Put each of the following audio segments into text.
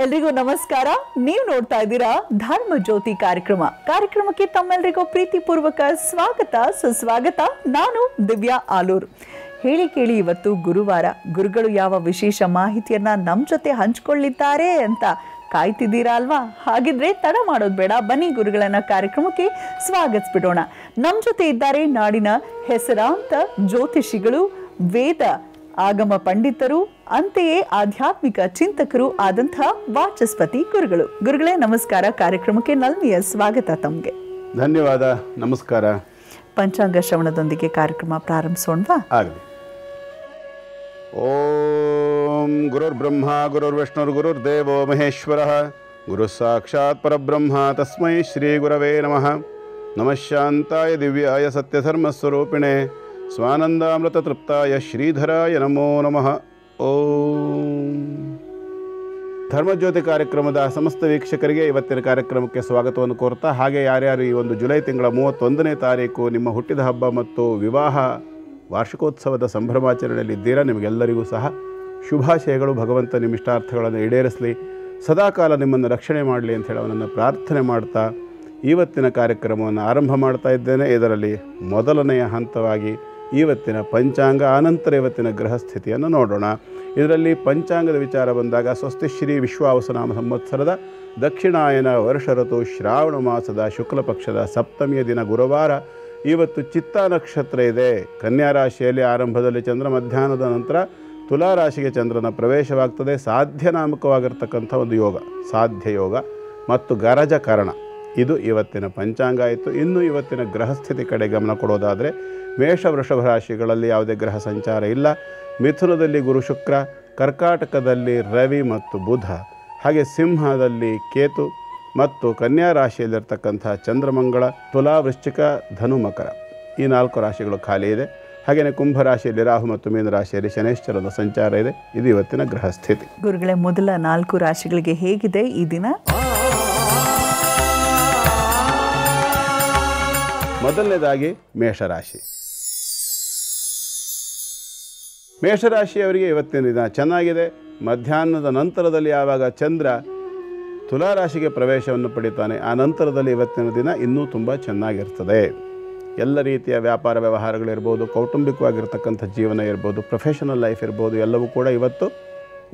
ಎಲ್ರಿಗೂ ನಮಸ್ಕಾರ. ನೀವು ನೋಡ್ತಾ ಇದ್ದೀರಾ ಧರ್ಮ ಜ್ಯೋತಿ ಕಾರ್ಯಕ್ರಮಕ್ಕೆ ತಮ್ಮೆಲ್ಲರಿಗೂ ಪ್ರೀತಿಪೂರ್ವಕ ಸ್ವಾಗತ ಸುಸ್ವಾಗತ. ನಾನು ದಿವ್ಯಾ ಆಲೂರ್. ಹೇಳಿ ಕೇಳಿ ಇವತ್ತು ಗುರುವಾರ, ಗುರುಗಳು ಯಾವ ವಿಶೇಷ ಮಾಹಿತಿಯನ್ನ ನಮ್ಮ ಜೊತೆ ಹಂಚಿಕೊಳ್ಳಿದ್ದಾರೆ ಅಂತ ಕಾಯ್ತಿದ್ದೀರಾ ಅಲ್ವಾ? ಹಾಗಿದ್ರೆ ತಡ ಮಾಡೋದು ಬೇಡ, ಬನ್ನಿ ಗುರುಗಳನ್ನ ಕಾರ್ಯಕ್ರಮಕ್ಕೆ ಸ್ವಾಗತಿಸ್ಬಿಡೋಣ. ನಮ್ಮ ಜೊತೆ ಇದ್ದಾರೆ ನಾಡಿನ ಹೆಸರಾಂತ ಜ್ಯೋತಿಷಿಗಳು, ವೇದ ಆಗಮ ಪಂಡಿತರು, ಅಂತೆಯೇ ಆಧ್ಯಾತ್ಮಿಕ ಚಿಂತಕರು ಆದಂತಹ ವಾಚಸ್ಪತಿ ಗುರುಗಳೇ ನಮಸ್ಕಾರ. ಕಾರ್ಯಕ್ರಮಕ್ಕೆ ನಲ್ಮೆಯ ಸ್ವಾಗತ ತಮಗೆ. ಧನ್ಯವಾದ, ನಮಸ್ಕಾರ. ಪಂಚಾಂಗ ಶ್ರವಣದೊಂದಿಗೆ ಕಾರ್ಯಕ್ರಮ ಪ್ರಾರಂಭಿಸೋಣವಾ? ಆಗಲಿ. ಓಂ ಗುರುರ್ ಬ್ರಹ್ಮ ಗುರುರ್ ವಿಷ್ಣುರ್ ಗುರುರ್ ದೇವೋ ಮಹೇಶ್ವರ ಗುರು ಸಾಕ್ಷಾತ್ ಪರಬ್ರಹ್ಮ ತಸ್ಮೈ ಶ್ರೀ ಗುರವೇ ನಮಃ. ನಮಃ ಶಾಂತಾಯ ದಿವ್ಯಾಯ ಸತ್ಯಧರ್ಮಸ್ವರೂಪಿಣೆ ಸ್ವಾನಂದಾಮೃತ ತೃಪ್ತಾಯ ಶ್ರೀಧರಾಯ ನಮೋ ನಮಃ. ಓಂ. ಧರ್ಮಜ್ಯೋತಿ ಕಾರ್ಯಕ್ರಮದ ಸಮಸ್ತ ವೀಕ್ಷಕರಿಗೆ ಇವತ್ತಿನ ಕಾರ್ಯಕ್ರಮಕ್ಕೆ ಸ್ವಾಗತವನ್ನು ಕೋರ್ತಾ, ಹಾಗೆ ಯಾರ್ಯಾರು ಈ ಒಂದು ಜುಲೈ ತಿಂಗಳ 31ನೇ ತಾರೀಕು ನಿಮ್ಮ ಹುಟ್ಟಿದ ಹಬ್ಬ ಮತ್ತು ವಿವಾಹ ವಾರ್ಷಿಕೋತ್ಸವದ ಸಂಭ್ರಮಾಚರಣೆಯಲ್ಲಿ ಇದ್ದೀರಾ, ನಿಮಗೆಲ್ಲರಿಗೂ ಸಹ ಶುಭಾಶಯಗಳು. ಭಗವಂತ ನಿಮ್ಮ ಇಷ್ಟಾರ್ಥಗಳನ್ನು ಈಡೇರಿಸಲಿ, ಸದಾಕಾಲ ನಿಮ್ಮನ್ನು ರಕ್ಷಣೆ ಮಾಡಲಿ ಅಂತ ಹೇಳಿ ಅವನನ್ನು ಪ್ರಾರ್ಥನೆ ಮಾಡ್ತಾ ಇವತ್ತಿನ ಕಾರ್ಯಕ್ರಮವನ್ನು ಆರಂಭ ಮಾಡ್ತಾ ಇದ್ದೇನೆ. ಇದರಲ್ಲಿ ಮೊದಲನೆಯ ಹಂತವಾಗಿ ಇವತ್ತಿನ ಪಂಚಾಂಗ, ಆನಂತರ ಇವತ್ತಿನ ಗ್ರಹ ಸ್ಥಿತಿಯನ್ನು ನೋಡೋಣ. ಇದರಲ್ಲಿ ಪಂಚಾಂಗದ ವಿಚಾರ ಬಂದಾಗ ಸ್ವಸ್ತಿಶ್ರೀ ವಿಶ್ವಾವಸುನಾಮ ಸಂವತ್ಸರದ ದಕ್ಷಿಣಾಯನ ವರ್ಷ ಋತು ಶ್ರಾವಣ ಮಾಸದ ಶುಕ್ಲ ಪಕ್ಷದ ಸಪ್ತಮಿಯ ದಿನ ಗುರುವಾರ. ಇವತ್ತು ಚಿತ್ತಾ ನಕ್ಷತ್ರ ಇದೆ. ಕನ್ಯಾ ರಾಶಿಯಲ್ಲಿ ಆರಂಭದಲ್ಲಿ ಚಂದ್ರ, ಮಧ್ಯಾಹ್ನದ ನಂತರ ತುಲಾ ರಾಶಿಗೆ ಚಂದ್ರನ ಪ್ರವೇಶವಾಗ್ತದೆ. ಸಾಧ್ಯ ನಾಮಕವಾಗಿರ್ತಕ್ಕಂಥ ಒಂದು ಯೋಗ, ಸಾಧ್ಯ ಯೋಗ ಮತ್ತು ಗರಜಕರಣ, ಇದು ಇವತ್ತಿನ ಪಂಚಾಂಗ ಆಯಿತು. ಇನ್ನು ಇವತ್ತಿನ ಗ್ರಹಸ್ಥಿತಿ ಕಡೆ ಗಮನ ಕೊಡೋದಾದರೆ, ಮೇಷ ವೃಷಭ ರಾಶಿಗಳಲ್ಲಿ ಯಾವುದೇ ಗ್ರಹ ಸಂಚಾರ ಇಲ್ಲ. ಮಿಥುನದಲ್ಲಿ ಗುರು ಶುಕ್ರ, ಕರ್ಕಾಟಕದಲ್ಲಿ ರವಿ ಮತ್ತು ಬುಧ, ಹಾಗೆ ಸಿಂಹದಲ್ಲಿ ಕೇತು ಮತ್ತು ಕನ್ಯಾ ರಾಶಿಯಲ್ಲಿರ್ತಕ್ಕಂಥ ಚಂದ್ರಮಂಗಳ, ತುಲಾ ವೃಶ್ಚಿಕ ಧನು ಮಕರ, ಈ 4 ರಾಶಿಗಳು ಖಾಲಿ ಇದೆ. ಹಾಗೆಯೇ ಕುಂಭರಾಶಿಯಲ್ಲಿ ರಾಹು ಮತ್ತು ಮೀನ ರಾಶಿಯಲ್ಲಿ ಶನೈಶ್ಚರದ ಸಂಚಾರ ಇದೆ. ಇದು ಇವತ್ತಿನ ಗ್ರಹ ಸ್ಥಿತಿ. ಗುರುಗಳೇ, ಮೊದಲ 4 ರಾಶಿಗಳಿಗೆ ಹೇಗಿದೆ ಈ ದಿನ? ಮೊದಲನೇದಾಗಿ ಮೇಷರಾಶಿ. ಮೇಷರಾಶಿಯವರಿಗೆ ಇವತ್ತಿನ ದಿನ ಚೆನ್ನಾಗಿದೆ. ಮಧ್ಯಾಹ್ನದ ನಂತರದಲ್ಲಿ ಯಾವಾಗ ಚಂದ್ರ ತುಲಾರಾಶಿಗೆ ಪ್ರವೇಶವನ್ನು ಪಡಿತಾನೆ, ಆ ನಂತರದಲ್ಲಿ ಇವತ್ತಿನ ದಿನ ಇನ್ನೂ ತುಂಬ ಚೆನ್ನಾಗಿರ್ತದೆ. ಎಲ್ಲ ರೀತಿಯ ವ್ಯಾಪಾರ ವ್ಯವಹಾರಗಳಿರ್ಬೋದು, ಕೌಟುಂಬಿಕವಾಗಿರ್ತಕ್ಕಂಥ ಜೀವನ ಇರ್ಬೋದು, ಪ್ರೊಫೆಷನಲ್ ಲೈಫ್ ಇರ್ಬೋದು, ಎಲ್ಲವೂ ಕೂಡ ಇವತ್ತು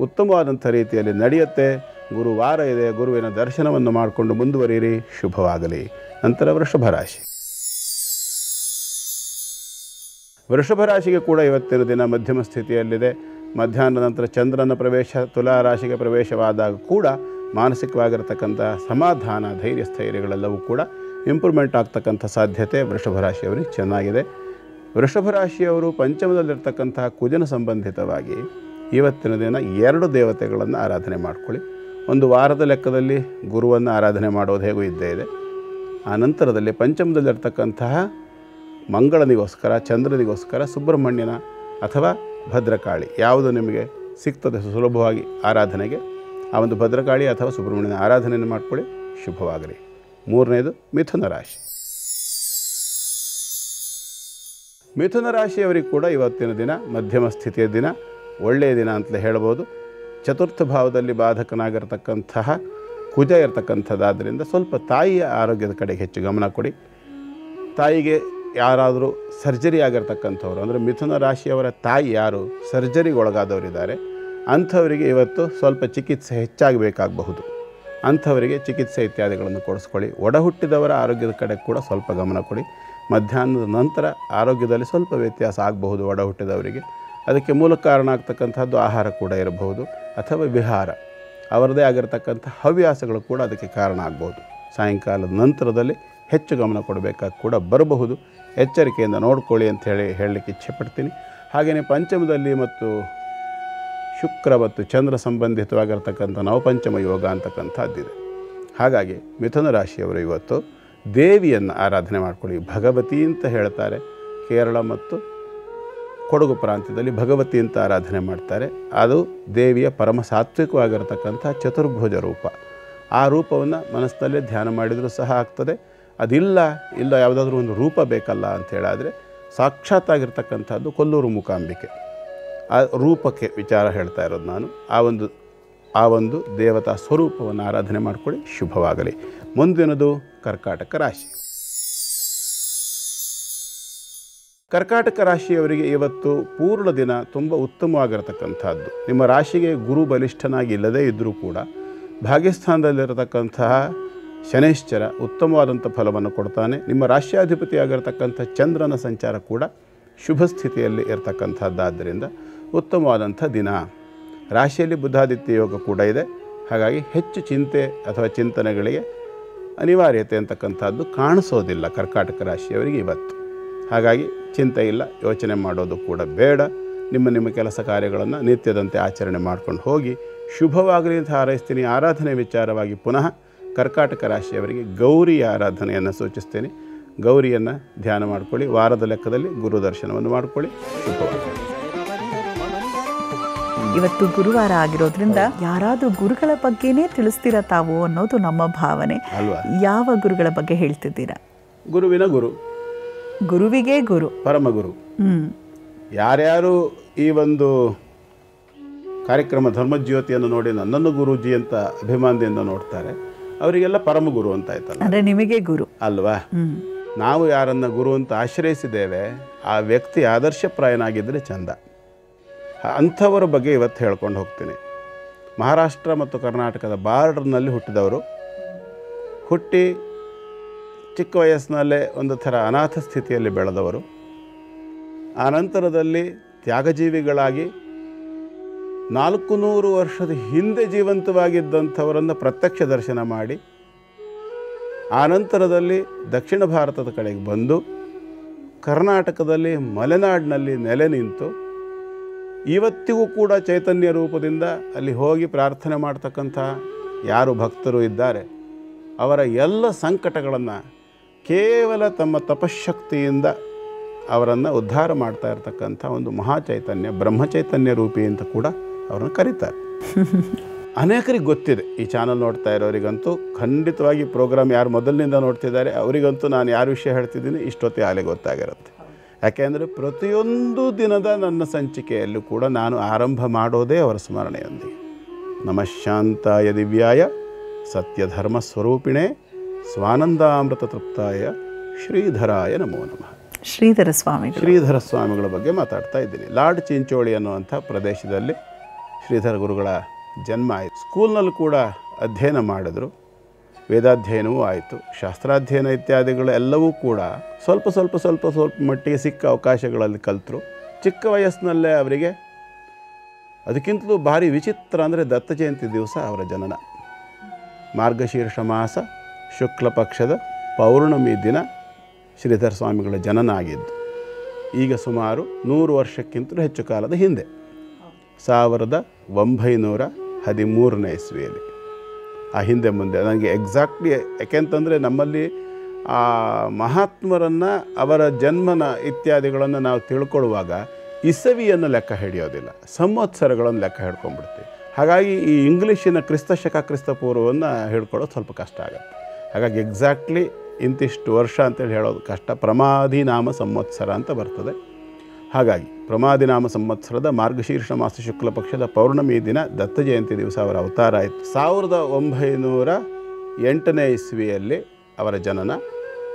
ಉತ್ತಮವಾದಂಥ ರೀತಿಯಲ್ಲಿ ನಡೆಯುತ್ತೆ. ಗುರುವಾರ ಇದೆ, ಗುರುವಿನ ದರ್ಶನವನ್ನು ಮಾಡಿಕೊಂಡು ಮುಂದುವರಿಯಿರಿ, ಶುಭವಾಗಲಿ. ನಂತರ ವೃಷಭ ರಾಶಿ. ವೃಷಭ ರಾಶಿಗೆ ಕೂಡ ಇವತ್ತಿನ ದಿನ ಮಧ್ಯಮ ಸ್ಥಿತಿಯಲ್ಲಿದೆ. ಮಧ್ಯಾಹ್ನದ ನಂತರ ಚಂದ್ರನ ಪ್ರವೇಶ ತುಲಾ ರಾಶಿಗೆ ಪ್ರವೇಶವಾದಾಗ ಕೂಡ ಮಾನಸಿಕವಾಗಿರ್ತಕ್ಕಂಥ ಸಮಾಧಾನ, ಧೈರ್ಯ ಸ್ಥೈರ್ಯಗಳೆಲ್ಲವೂ ಕೂಡ ಇಂಪ್ರೂವ್ಮೆಂಟ್ ಆಗ್ತಕ್ಕಂಥ ಸಾಧ್ಯತೆ ವೃಷಭ ರಾಶಿಯವರಿಗೆ ಚೆನ್ನಾಗಿದೆ. ವೃಷಭ ರಾಶಿಯವರು ಪಂಚಮದಲ್ಲಿರ್ತಕ್ಕಂತಹ ಕುಜನ ಸಂಬಂಧಿತವಾಗಿ ಇವತ್ತಿನ ದಿನ 2 ದೇವತೆಗಳನ್ನು ಆರಾಧನೆ ಮಾಡ್ಕೊಳ್ಳಿ. ಒಂದು ವಾರದ ಲೆಕ್ಕದಲ್ಲಿ ಗುರುವನ್ನು ಆರಾಧನೆ ಮಾಡೋದು ಹೇಗೂ ಇದ್ದೇ ಇದೆ. ಆ ನಂತರದಲ್ಲಿ ಪಂಚಮದಲ್ಲಿರ್ತಕ್ಕಂತಹ ಮಂಗಳನಿಗೋಸ್ಕರ, ಚಂದ್ರನಿಗೋಸ್ಕರ ಸುಬ್ರಹ್ಮಣ್ಯನ ಅಥವಾ ಭದ್ರಕಾಳಿ, ಯಾವುದು ನಿಮಗೆ ಸಿಗ್ತದೆ ಸುಲಭವಾಗಿ ಆರಾಧನೆಗೆ, ಆ ಒಂದು ಭದ್ರಕಾಳಿ ಅಥವಾ ಸುಬ್ರಹ್ಮಣ್ಯನ ಆರಾಧನೆಯನ್ನು ಮಾಡಿಕೊಳ್ಳಿ, ಶುಭವಾಗಲಿ. 3ನೇದು ಮಿಥುನ ರಾಶಿ. ಮಿಥುನ ರಾಶಿಯವರಿಗೆ ಕೂಡ ಇವತ್ತಿನ ದಿನ ಮಧ್ಯಮ ಸ್ಥಿತಿಯ ದಿನ, ಒಳ್ಳೆಯ ದಿನ ಅಂತಲೇ ಹೇಳ್ಬೋದು. ಚತುರ್ಥ ಭಾವದಲ್ಲಿ ಬಾಧಕನಾಗಿರ್ತಕ್ಕಂತಹ ಕುಜ ಇರತಕ್ಕಂಥದ್ದಾದ್ದರಿಂದ ಸ್ವಲ್ಪ ತಾಯಿಯ ಆರೋಗ್ಯದ ಕಡೆಗೆ ಹೆಚ್ಚು ಗಮನ ಕೊಡಿ. ತಾಯಿಗೆ ಯಾರಾದರೂ ಸರ್ಜರಿ ಆಗಿರ್ತಕ್ಕಂಥವ್ರು, ಅಂದರೆ ಮಿಥುನ ರಾಶಿಯವರ ತಾಯಿ ಯಾರು ಸರ್ಜರಿಗೆ ಒಳಗಾದವರಿದ್ದಾರೆ, ಅಂಥವರಿಗೆ ಇವತ್ತು ಸ್ವಲ್ಪ ಚಿಕಿತ್ಸೆ ಹೆಚ್ಚಾಗಿ ಬೇಕಾಗಬಹುದು. ಅಂಥವರಿಗೆ ಚಿಕಿತ್ಸೆ ಇತ್ಯಾದಿಗಳನ್ನು ಕೊಡಿಸ್ಕೊಳ್ಳಿ. ಒಡ ಹುಟ್ಟಿದವರ ಆರೋಗ್ಯದ ಕಡೆ ಕೂಡ ಸ್ವಲ್ಪ ಗಮನ ಕೊಡಿ. ಮಧ್ಯಾಹ್ನದ ನಂತರ ಆರೋಗ್ಯದಲ್ಲಿ ಸ್ವಲ್ಪ ವ್ಯತ್ಯಾಸ ಆಗಬಹುದು ಒಡ ಹುಟ್ಟಿದವರಿಗೆ. ಅದಕ್ಕೆ ಮೂಲ ಕಾರಣ ಆಗ್ತಕ್ಕಂಥದ್ದು ಆಹಾರ ಕೂಡ ಇರಬಹುದು, ಅಥವಾ ವಿಹಾರ, ಅವರದೇ ಆಗಿರತಕ್ಕಂಥ ಹವ್ಯಾಸಗಳು ಕೂಡ ಅದಕ್ಕೆ ಕಾರಣ ಆಗಬಹುದು. ಸಾಯಂಕಾಲದ ನಂತರದಲ್ಲಿ ಹೆಚ್ಚು ಗಮನ ಕೊಡಬೇಕಾಗಿ ಕೂಡ ಬರಬಹುದು. ಎಚ್ಚರಿಕೆಯಿಂದ ನೋಡ್ಕೊಳ್ಳಿ ಅಂತ ಹೇಳಲಿಕ್ಕೆ ಇಚ್ಛೆಪಡ್ತೀನಿ. ಹಾಗೆಯೇ ಪಂಚಮದಲ್ಲಿ ಮತ್ತು ಶುಕ್ರ ಮತ್ತು ಚಂದ್ರ ಸಂಬಂಧಿತವಾಗಿರ್ತಕ್ಕಂಥ ನವಪಂಚಮ ಯೋಗ ಅಂತಕ್ಕಂಥದ್ದಿದೆ. ಹಾಗಾಗಿ ಮಿಥುನ ರಾಶಿಯವರು ಇವತ್ತು ದೇವಿಯನ್ನು ಆರಾಧನೆ ಮಾಡ್ಕೊಳ್ಳಿ. ಭಗವತಿ ಅಂತ ಹೇಳ್ತಾರೆ. ಕೇರಳ ಮತ್ತು ಕೊಡಗು ಪ್ರಾಂತ್ಯದಲ್ಲಿ ಭಗವತಿ ಅಂತ ಆರಾಧನೆ ಮಾಡ್ತಾರೆ. ಅದು ದೇವಿಯ ಪರಮ ಸಾತ್ವಿಕವಾಗಿರತಕ್ಕಂಥ ಚತುರ್ಭುಜ ರೂಪ. ಆ ರೂಪವನ್ನು ಮನಸ್ಸಿನಲ್ಲೇ ಧ್ಯಾನ ಮಾಡಿದರೂ ಸಹ ಆಗ್ತದೆ. ಅದಿಲ್ಲ ಯಾವುದಾದ್ರೂ ಒಂದು ರೂಪ ಬೇಕಲ್ಲ ಅಂಥೇಳಾದರೆ ಸಾಕ್ಷಾತ್ತಾಗಿರ್ತಕ್ಕಂಥದ್ದು ಕೊಲ್ಲೂರು ಮೂಕಾಂಬಿಕೆ. ಆ ರೂಪಕ್ಕೆ ವಿಚಾರ ಹೇಳ್ತಾ ಇರೋದು ನಾನು. ಆ ಒಂದು ಆ ಒಂದು ದೇವತಾ ಸ್ವರೂಪವನ್ನು ಆರಾಧನೆ ಮಾಡಿಕೊಳ್ಳಿ, ಶುಭವಾಗಲಿ. ಮುಂದಿನದು ಕರ್ಕಾಟಕ ರಾಶಿ. ಕರ್ಕಾಟಕ ರಾಶಿಯವರಿಗೆ ಇವತ್ತು ಪೂರ್ಣ ದಿನ ತುಂಬ ಉತ್ತಮವಾಗಿರತಕ್ಕಂಥದ್ದು. ನಿಮ್ಮ ರಾಶಿಗೆ ಗುರು ಬಲಿಷ್ಠನಾಗಿ ಇಲ್ಲದೇ ಇದ್ದರೂ ಕೂಡ ಭಾಗ್ಯಸ್ಥಾನದಲ್ಲಿರತಕ್ಕಂತಹ ಶನೈಶ್ಚರ ಉತ್ತಮವಾದಂಥ ಫಲವನ್ನು ಕೊಡ್ತಾನೆ. ನಿಮ್ಮ ರಾಶ್ಯಾಧಿಪತಿಯಾಗಿರ್ತಕ್ಕಂಥ ಚಂದ್ರನ ಸಂಚಾರ ಕೂಡ ಶುಭ ಸ್ಥಿತಿಯಲ್ಲಿ ಇರತಕ್ಕಂಥದ್ದಾದ್ದರಿಂದ ಉತ್ತಮವಾದಂಥ ದಿನ. ರಾಶಿಯಲ್ಲಿ ಬುಧಾದಿತ್ಯ ಯೋಗ ಕೂಡ ಇದೆ. ಹಾಗಾಗಿ ಹೆಚ್ಚು ಚಿಂತೆ ಅಥವಾ ಚಿಂತನೆಗಳಿಗೆ ಅನಿವಾರ್ಯತೆ ಅಂತಕ್ಕಂಥದ್ದು ಕಾಣಿಸೋದಿಲ್ಲ ಕರ್ಕಾಟಕ ರಾಶಿಯವರಿಗೆ ಇವತ್ತು. ಹಾಗಾಗಿ ಚಿಂತೆ ಇಲ್ಲ, ಯೋಚನೆ ಮಾಡೋದು ಕೂಡ ಬೇಡ. ನಿಮ್ಮ ಕೆಲಸ ಕಾರ್ಯಗಳನ್ನು ನಿತ್ಯದಂತೆ ಆಚರಣೆ ಮಾಡ್ಕೊಂಡು ಹೋಗಿ ಶುಭವಾಗಲಿ ಅಂತ ಹಾರೈಸ್ತೀನಿ. ಆರಾಧನೆ ವಿಚಾರವಾಗಿ ಪುನಃ ಕರ್ಕಾಟಕ ರಾಶಿಯವರಿಗೆ ಗೌರಿಯ ಆರಾಧನೆಯನ್ನು ಸೂಚಿಸ್ತೇನೆ. ಗೌರಿಯನ್ನು ಧ್ಯಾನ ಮಾಡಿಕೊಳ್ಳಿ. ವಾರದ ಲೆಕ್ಕದಲ್ಲಿ ಗುರು ದರ್ಶನವನ್ನು ಮಾಡಿಕೊಳ್ಳಿ. ಶುಭವಾಗಲಿ. ಇವತ್ತು ಗುರುವಾರ ಆಗಿರೋದ್ರಿಂದ ಯಾರಾದರೂ ಗುರುಗಳ ಬಗ್ಗೆನೇ ತಿಳಿಸ್ತೀರಾ ತಾವು ಅನ್ನೋದು ನಮ್ಮ ಭಾವನೆ ಅಲ್ವಾ? ಯಾವ ಗುರುಗಳ ಬಗ್ಗೆ ಹೇಳ್ತಿದ್ದೀರಾ? ಗುರುವಿನ ಗುರು, ಗುರುವಿಗೆ ಗುರು, ಪರಮಗುರು. ಯಾರ್ಯಾರು ಈ ಒಂದು ಕಾರ್ಯಕ್ರಮ ಧರ್ಮಜ್ಯೋತಿಯನ್ನು ನೋಡಿ ನನ್ನನ್ನು ಗುರೂಜಿ ಅಂತ ಅಭಿಮಾನದಿಂದ ನೋಡ್ತಾರೆ, ಅವರಿಗೆಲ್ಲ ಪರಮಗುರು ಅಂತ ಆಯ್ತಲ್ಲ. ಅಂದರೆ ನಿಮಗೆ ಗುರು ಅಲ್ವಾ? ನಾವು ಯಾರನ್ನ ಗುರು ಅಂತ ಆಶ್ರಯಿಸಿದ್ದೇವೆ ಆ ವ್ಯಕ್ತಿ ಆದರ್ಶಪ್ರಾಯನಾಗಿದ್ದರೆ ಚಂದ. ಅಂಥವರ ಬಗ್ಗೆ ಇವತ್ತು ಹೇಳ್ಕೊಂಡು ಹೋಗ್ತೀನಿ. ಮಹಾರಾಷ್ಟ್ರ ಮತ್ತು ಕರ್ನಾಟಕದ ಬಾರ್ಡರ್ನಲ್ಲಿ ಹುಟ್ಟಿದವರು, ಹುಟ್ಟಿ ಚಿಕ್ಕ ವಯಸ್ಸಿನಲ್ಲೇ ಒಂದು ಥರ ಅನಾಥ ಸ್ಥಿತಿಯಲ್ಲಿ ಬೆಳೆದವರು, ಆನಂತರದಲ್ಲಿ ತ್ಯಾಗಜೀವಿಗಳಾಗಿ 400 ವರ್ಷದ ಹಿಂದೆ ಜೀವಂತವಾಗಿದ್ದಂಥವರನ್ನು ಪ್ರತ್ಯಕ್ಷ ದರ್ಶನ ಮಾಡಿ ಆನಂತರದಲ್ಲಿ ದಕ್ಷಿಣ ಭಾರತದ ಕಡೆಗೆ ಬಂದು ಕರ್ನಾಟಕದಲ್ಲಿ ಮಲೆನಾಡಿನಲ್ಲಿ ನೆಲೆ ನಿಂತು ಇವತ್ತಿಗೂ ಕೂಡ ಚೈತನ್ಯ ರೂಪದಿಂದ ಅಲ್ಲಿ ಹೋಗಿ ಪ್ರಾರ್ಥನೆ ಮಾಡ್ತಕ್ಕಂಥ ಯಾರು ಭಕ್ತರು ಇದ್ದಾರೆ ಅವರ ಎಲ್ಲ ಸಂಕಟಗಳನ್ನು ಕೇವಲ ತಮ್ಮ ತಪಶಕ್ತಿಯಿಂದ ಅವರನ್ನು ಉದ್ಧಾರ ಮಾಡ್ತಾ ಇರತಕ್ಕಂಥ ಒಂದು ಮಹಾಚೈತನ್ಯ, ಬ್ರಹ್ಮಚೈತನ್ಯ ರೂಪಿ ಅಂತ ಕೂಡ ಅವ್ರನ್ನ ಕರೀತಾರೆ. ಅನೇಕರಿಗೆ ಗೊತ್ತಿದೆ. ಈ ಚಾನಲ್ ನೋಡ್ತಾ ಇರೋರಿಗಂತೂ ಖಂಡಿತವಾಗಿ ಪ್ರೋಗ್ರಾಮ್ ಯಾರು ಮೊದಲಿನಿಂದ ನೋಡ್ತಿದ್ದಾರೆ ಅವರಿಗಂತೂ ನಾನು ಯಾರ ವಿಷಯ ಹೇಳ್ತಿದ್ದೀನಿ ಇಷ್ಟೊತ್ತೇ ಆಲೆ ಗೊತ್ತಾಗಿರುತ್ತೆ. ಯಾಕೆಂದರೆ ಪ್ರತಿಯೊಂದು ದಿನದ ನನ್ನ ಸಂಚಿಕೆಯಲ್ಲೂ ಕೂಡ ನಾನು ಆರಂಭ ಮಾಡೋದೇ ಅವರ ಸ್ಮರಣೆಯೊಂದಿಗೆ. ನಮಃಶಾಂತಾಯ ದಿವ್ಯಾಯ ಸತ್ಯಧರ್ಮ ಸ್ವರೂಪಿಣೆ ಸ್ವಾನಂದಾಮೃತ ತೃಪ್ತಾಯ ಶ್ರೀಧರಾಯ ನಮೋ ನಮಃ. ಶ್ರೀಧರ ಸ್ವಾಮಿಗಳ ಬಗ್ಗೆ ಮಾತಾಡ್ತಾ ಇದ್ದೀನಿ. ಲಾರ್ಡ್ ಚಿಂಚೋಳಿ ಅನ್ನುವಂಥ ಪ್ರದೇಶದಲ್ಲಿ ಶ್ರೀಧರ ಗುರುಗಳ ಜನ್ಮ ಆಯಿತು. ಸ್ಕೂಲ್ನಲ್ಲಿ ಕೂಡ ಅಧ್ಯಯನ ಮಾಡಿದ್ರು, ವೇದಾಧ್ಯಯನವೂ ಆಯಿತು, ಶಾಸ್ತ್ರಾಧ್ಯಯನ ಇತ್ಯಾದಿಗಳು ಎಲ್ಲವೂ ಕೂಡ ಸ್ವಲ್ಪ ಮಟ್ಟಿಗೆ ಸಿಕ್ಕ ಅವಕಾಶಗಳಲ್ಲಿ ಕಲಿತರು. ಚಿಕ್ಕ ವಯಸ್ಸಿನಲ್ಲೇ ಅವರಿಗೆ ಅದಕ್ಕಿಂತಲೂ ಭಾರಿ ವಿಚಿತ್ರ ಅಂದರೆ ದತ್ತ ಜಯಂತಿ ದಿವಸ ಅವರ ಜನನ. ಮಾರ್ಗಶೀರ್ಷ ಮಾಸ ಶುಕ್ಲ ಪಕ್ಷದ ಪೌರ್ಣಮಿ ದಿನ ಶ್ರೀಧರ ಸ್ವಾಮಿಗಳ ಜನನ ಆಗಿದ್ದು. ಈಗ ಸುಮಾರು 100 ವರ್ಷಕ್ಕಿಂತಲೂ ಹೆಚ್ಚು ಕಾಲದ ಹಿಂದೆ 1913ನೇ ಇಸ್ವಿಯಲ್ಲಿ. ಆ ಹಿಂದೆ ಮುಂದೆ ನನಗೆ ಎಕ್ಸಾಕ್ಟ್ಲಿ, ಯಾಕೆಂತಂದರೆ ನಮ್ಮಲ್ಲಿ ಆ ಮಹಾತ್ಮರನ್ನು ಅವರ ಜನ್ಮನ ಇತ್ಯಾದಿಗಳನ್ನು ನಾವು ತಿಳ್ಕೊಳ್ಳುವಾಗ ಇಸವಿಯನ್ನು ಲೆಕ್ಕ ಹಿಡಿಯೋದಿಲ್ಲ, ಸಂವತ್ಸರಗಳನ್ನು ಲೆಕ್ಕ ಹಿಡ್ಕೊಂಡ್ಬಿಡ್ತೀವಿ. ಹಾಗಾಗಿ ಈ ಇಂಗ್ಲೀಷಿನ ಕ್ರಿಸ್ತಶಕ ಕ್ರಿಸ್ತಪೂರ್ವವನ್ನು ಹಿಡ್ಕೊಳ್ಳೋದು ಸ್ವಲ್ಪ ಕಷ್ಟ ಆಗುತ್ತೆ. ಹಾಗಾಗಿ ಎಕ್ಸಾಕ್ಟ್ಲಿ ಇಂತಿಷ್ಟು ವರ್ಷ ಅಂತೇಳಿ ಹೇಳೋದು ಕಷ್ಟ. ಪ್ರಮಾದಿನಾಮ ಸಂವತ್ಸರ ಅಂತ ಬರ್ತದೆ. ಹಾಗಾಗಿ ಪ್ರಮಾದಿನಾಮ ಸಂವತ್ಸರದ ಮಾರ್ಗಶೀರ್ಷ ಮಾಸ ಶುಕ್ಲ ಪಕ್ಷದ ಪೌರ್ಣಮಿ ದಿನ ದತ್ತ ಜಯಂತಿ ದಿವಸ ಅವರ ಅವತಾರ ಆಯಿತು. 1908ನೇ ಇಸ್ವಿಯಲ್ಲಿ ಅವರ ಜನನ.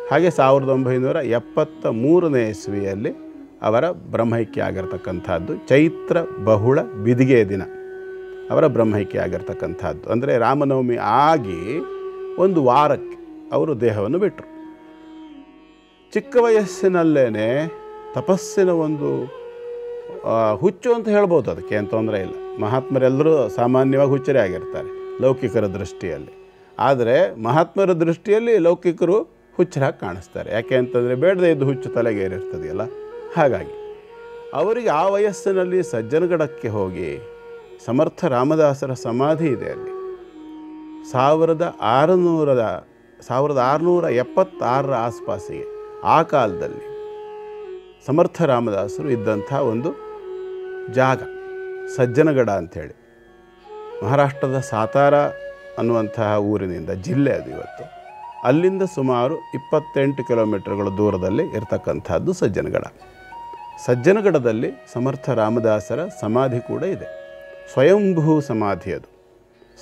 ಹಾಗೆ 1973ನೇ ಇಸ್ವಿಯಲ್ಲಿ ಅವರ ಬ್ರಹ್ಮೈಕ್ಯ ಆಗಿರ್ತಕ್ಕಂಥದ್ದು. ಚೈತ್ರ ಬಹುಳ ಬಿದಿಗೆ ದಿನ ಅವರ ಬ್ರಹ್ಮೈಕ್ಯ ಆಗಿರ್ತಕ್ಕಂಥದ್ದು. ಅಂದರೆ ರಾಮನವಮಿ ಆಗಿ ಒಂದು ವಾರಕ್ಕೆ ಅವರು ದೇಹವನ್ನು ಬಿಟ್ಟರು. ಚಿಕ್ಕ ವಯಸ್ಸಿನಲ್ಲೇ ತಪಸ್ಸಿನ ಒಂದು ಹುಚ್ಚು ಅಂತ ಹೇಳ್ಬೋದು, ಅದಕ್ಕೆ ಏನು ತೊಂದರೆ ಇಲ್ಲ. ಮಹಾತ್ಮರೆಲ್ಲರೂ ಸಾಮಾನ್ಯವಾಗಿ ಹುಚ್ಚರೇ ಆಗಿರ್ತಾರೆ ಲೌಕಿಕರ ದೃಷ್ಟಿಯಲ್ಲಿ. ಆದರೆ ಮಹಾತ್ಮರ ದೃಷ್ಟಿಯಲ್ಲಿ ಲೌಕಿಕರು ಹುಚ್ಚರಾಗಿ ಕಾಣಿಸ್ತಾರೆ. ಯಾಕೆ ಅಂತಂದರೆ ಬೇಡದೇ ಇದ್ದು ಹುಚ್ಚು ತಲೆಗೇರಿರ್ತದೆಯಲ್ಲ. ಹಾಗಾಗಿ ಅವರಿಗೆ ಆ ವಯಸ್ಸಿನಲ್ಲಿ ಸಜ್ಜನಗಡಕ್ಕೆ ಹೋಗಿ ಸಮರ್ಥ ರಾಮದಾಸರ ಸಮಾಧಿ ಇದೆ ಅಲ್ಲಿ. 1676ರ ಆಸ್ಪಾಸಿಗೆ ಆ ಕಾಲದಲ್ಲಿ ಸಮರ್ಥ ರಾಮದಾಸರು ಇದ್ದಂಥ ಒಂದು ಜಾಗ ಸಜ್ಜನಗಡ ಅಂಥೇಳಿ, ಮಹಾರಾಷ್ಟ್ರದ ಸಾತಾರ ಅನ್ನುವಂತಹ ಊರಿನಿಂದ, ಜಿಲ್ಲೆ ಅದು ಇವತ್ತು, ಅಲ್ಲಿಂದ ಸುಮಾರು 28 ಕಿಲೋಮೀಟರ್ಗಳ ದೂರದಲ್ಲಿ ಇರತಕ್ಕಂಥದ್ದು ಸಜ್ಜನಗಡ. ಸಜ್ಜನಗಡದಲ್ಲಿ ಸಮರ್ಥ ರಾಮದಾಸರ ಸಮಾಧಿ ಕೂಡ ಇದೆ. ಸ್ವಯಂಭೂ ಸಮಾಧಿ ಅದು.